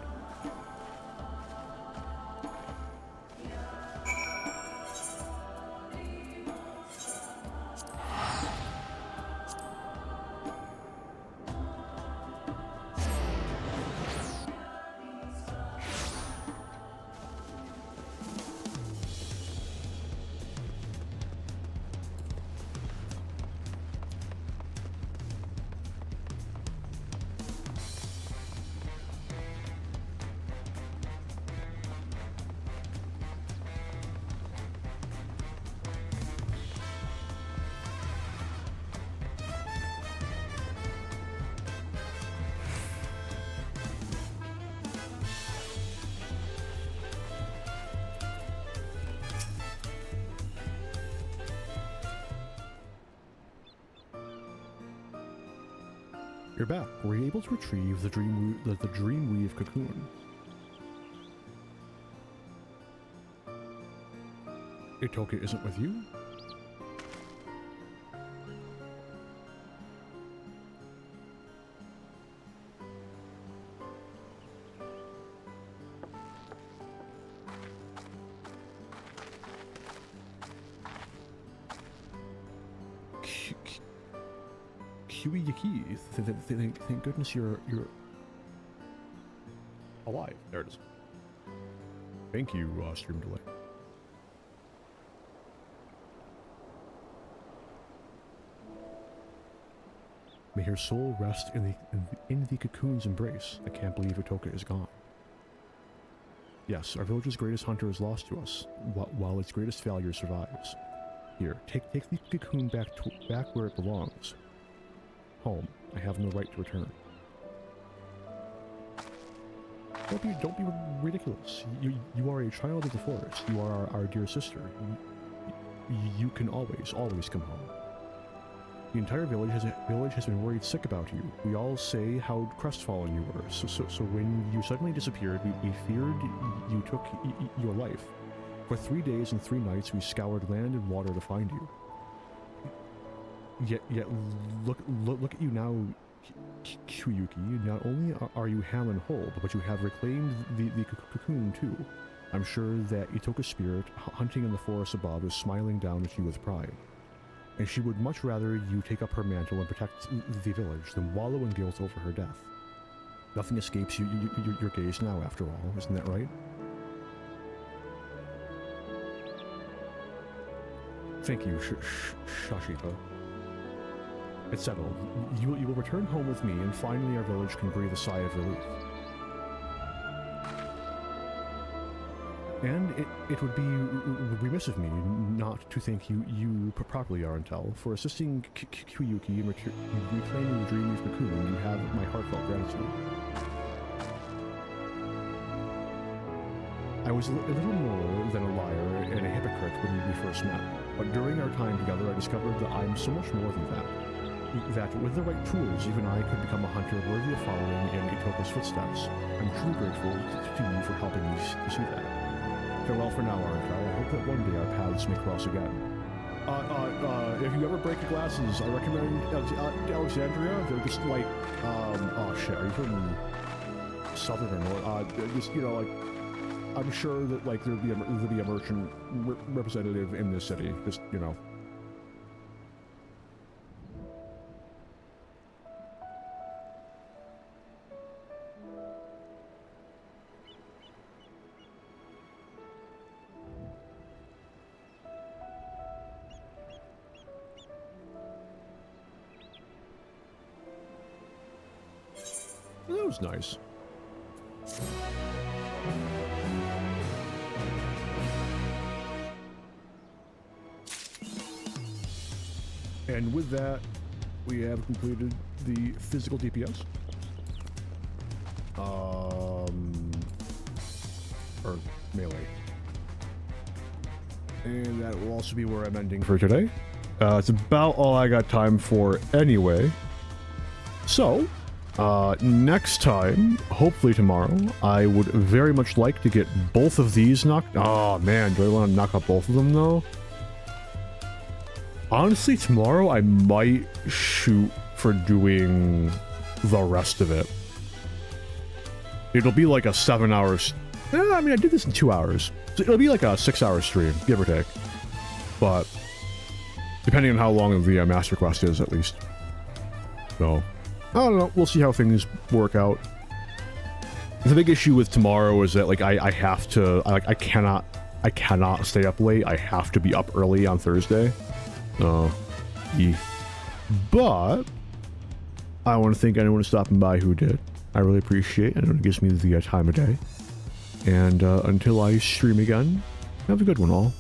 You're back. Were you able to retrieve the Dreamweave cocoon? Itoka isn't with you? Yaki, thank goodness you're alive. There it is. Thank you, Stream Delay. May her soul rest in the cocoon's embrace. I can't believe Itoka is gone. Yes, our village's greatest hunter is lost to us, while its greatest failure survives. Here, take the cocoon back where it belongs. Home. I have no right to return. Don't be ridiculous. You are a child of the forest. You are our dear sister. You can always come home. The entire village has been worried sick about you. We all say how crestfallen you were. So when you suddenly disappeared, we feared you took your life. For 3 days and 3 nights, we scoured land and water to find you. Yet look at you now, Kyuyuki. Not only are you ham and whole, but you have reclaimed the cocoon too. I'm sure that Itoka's spirit, hunting in the forest above, is smiling down at you with pride. And she would much rather you take up her mantle and protect the village than wallow in guilt over her death. Nothing escapes your gaze now, after all, isn't that right? Thank you, Shashipa. It's settled. You will return home with me, and finally our village can breathe a sigh of relief. And it would be remiss of me not to thank you properly, Arentel, for assisting Kyuyuki in reclaiming the Dreamweave cocoon. You have my heartfelt gratitude. I was a little more than a liar and a hypocrite when we first met, but during our time together I discovered that I'm so much more than that. That with the right tools, even I could become a hunter worthy of following in Itoka's footsteps. I'm truly grateful to you for helping me to see that. Farewell for now, Arnkai. I hope that one day our paths may cross again. If you ever break your glasses, I recommend Alexandria. They're just like, oh shit, are you from Southern or North? Just, you know, like, I'm sure that, like, there'd be a merchant representative in this city. Just, you know. That was nice. And with that, we have completed the physical DPS. Or melee. And that will also be where I'm ending for today. It's about all I got time for anyway. So, next time, hopefully tomorrow, I would very much like to get both of these knocked. Oh man, do I want to knock out both of them though? Honestly, tomorrow I might shoot for doing the rest of it. It'll be like a 7 hours. I mean, I did this in 2 hours. So it'll be like a 6-hour stream, give or take. But depending on how long the master quest is, at least. So, I don't know. We'll see how things work out. The big issue with tomorrow is that, like, I have to, like, I cannot stay up late. I have to be up early on Thursday. Yeah. But I want to thank anyone stopping by who did. I really appreciate it. It gives me the time of day. And until I stream again, have a good one all.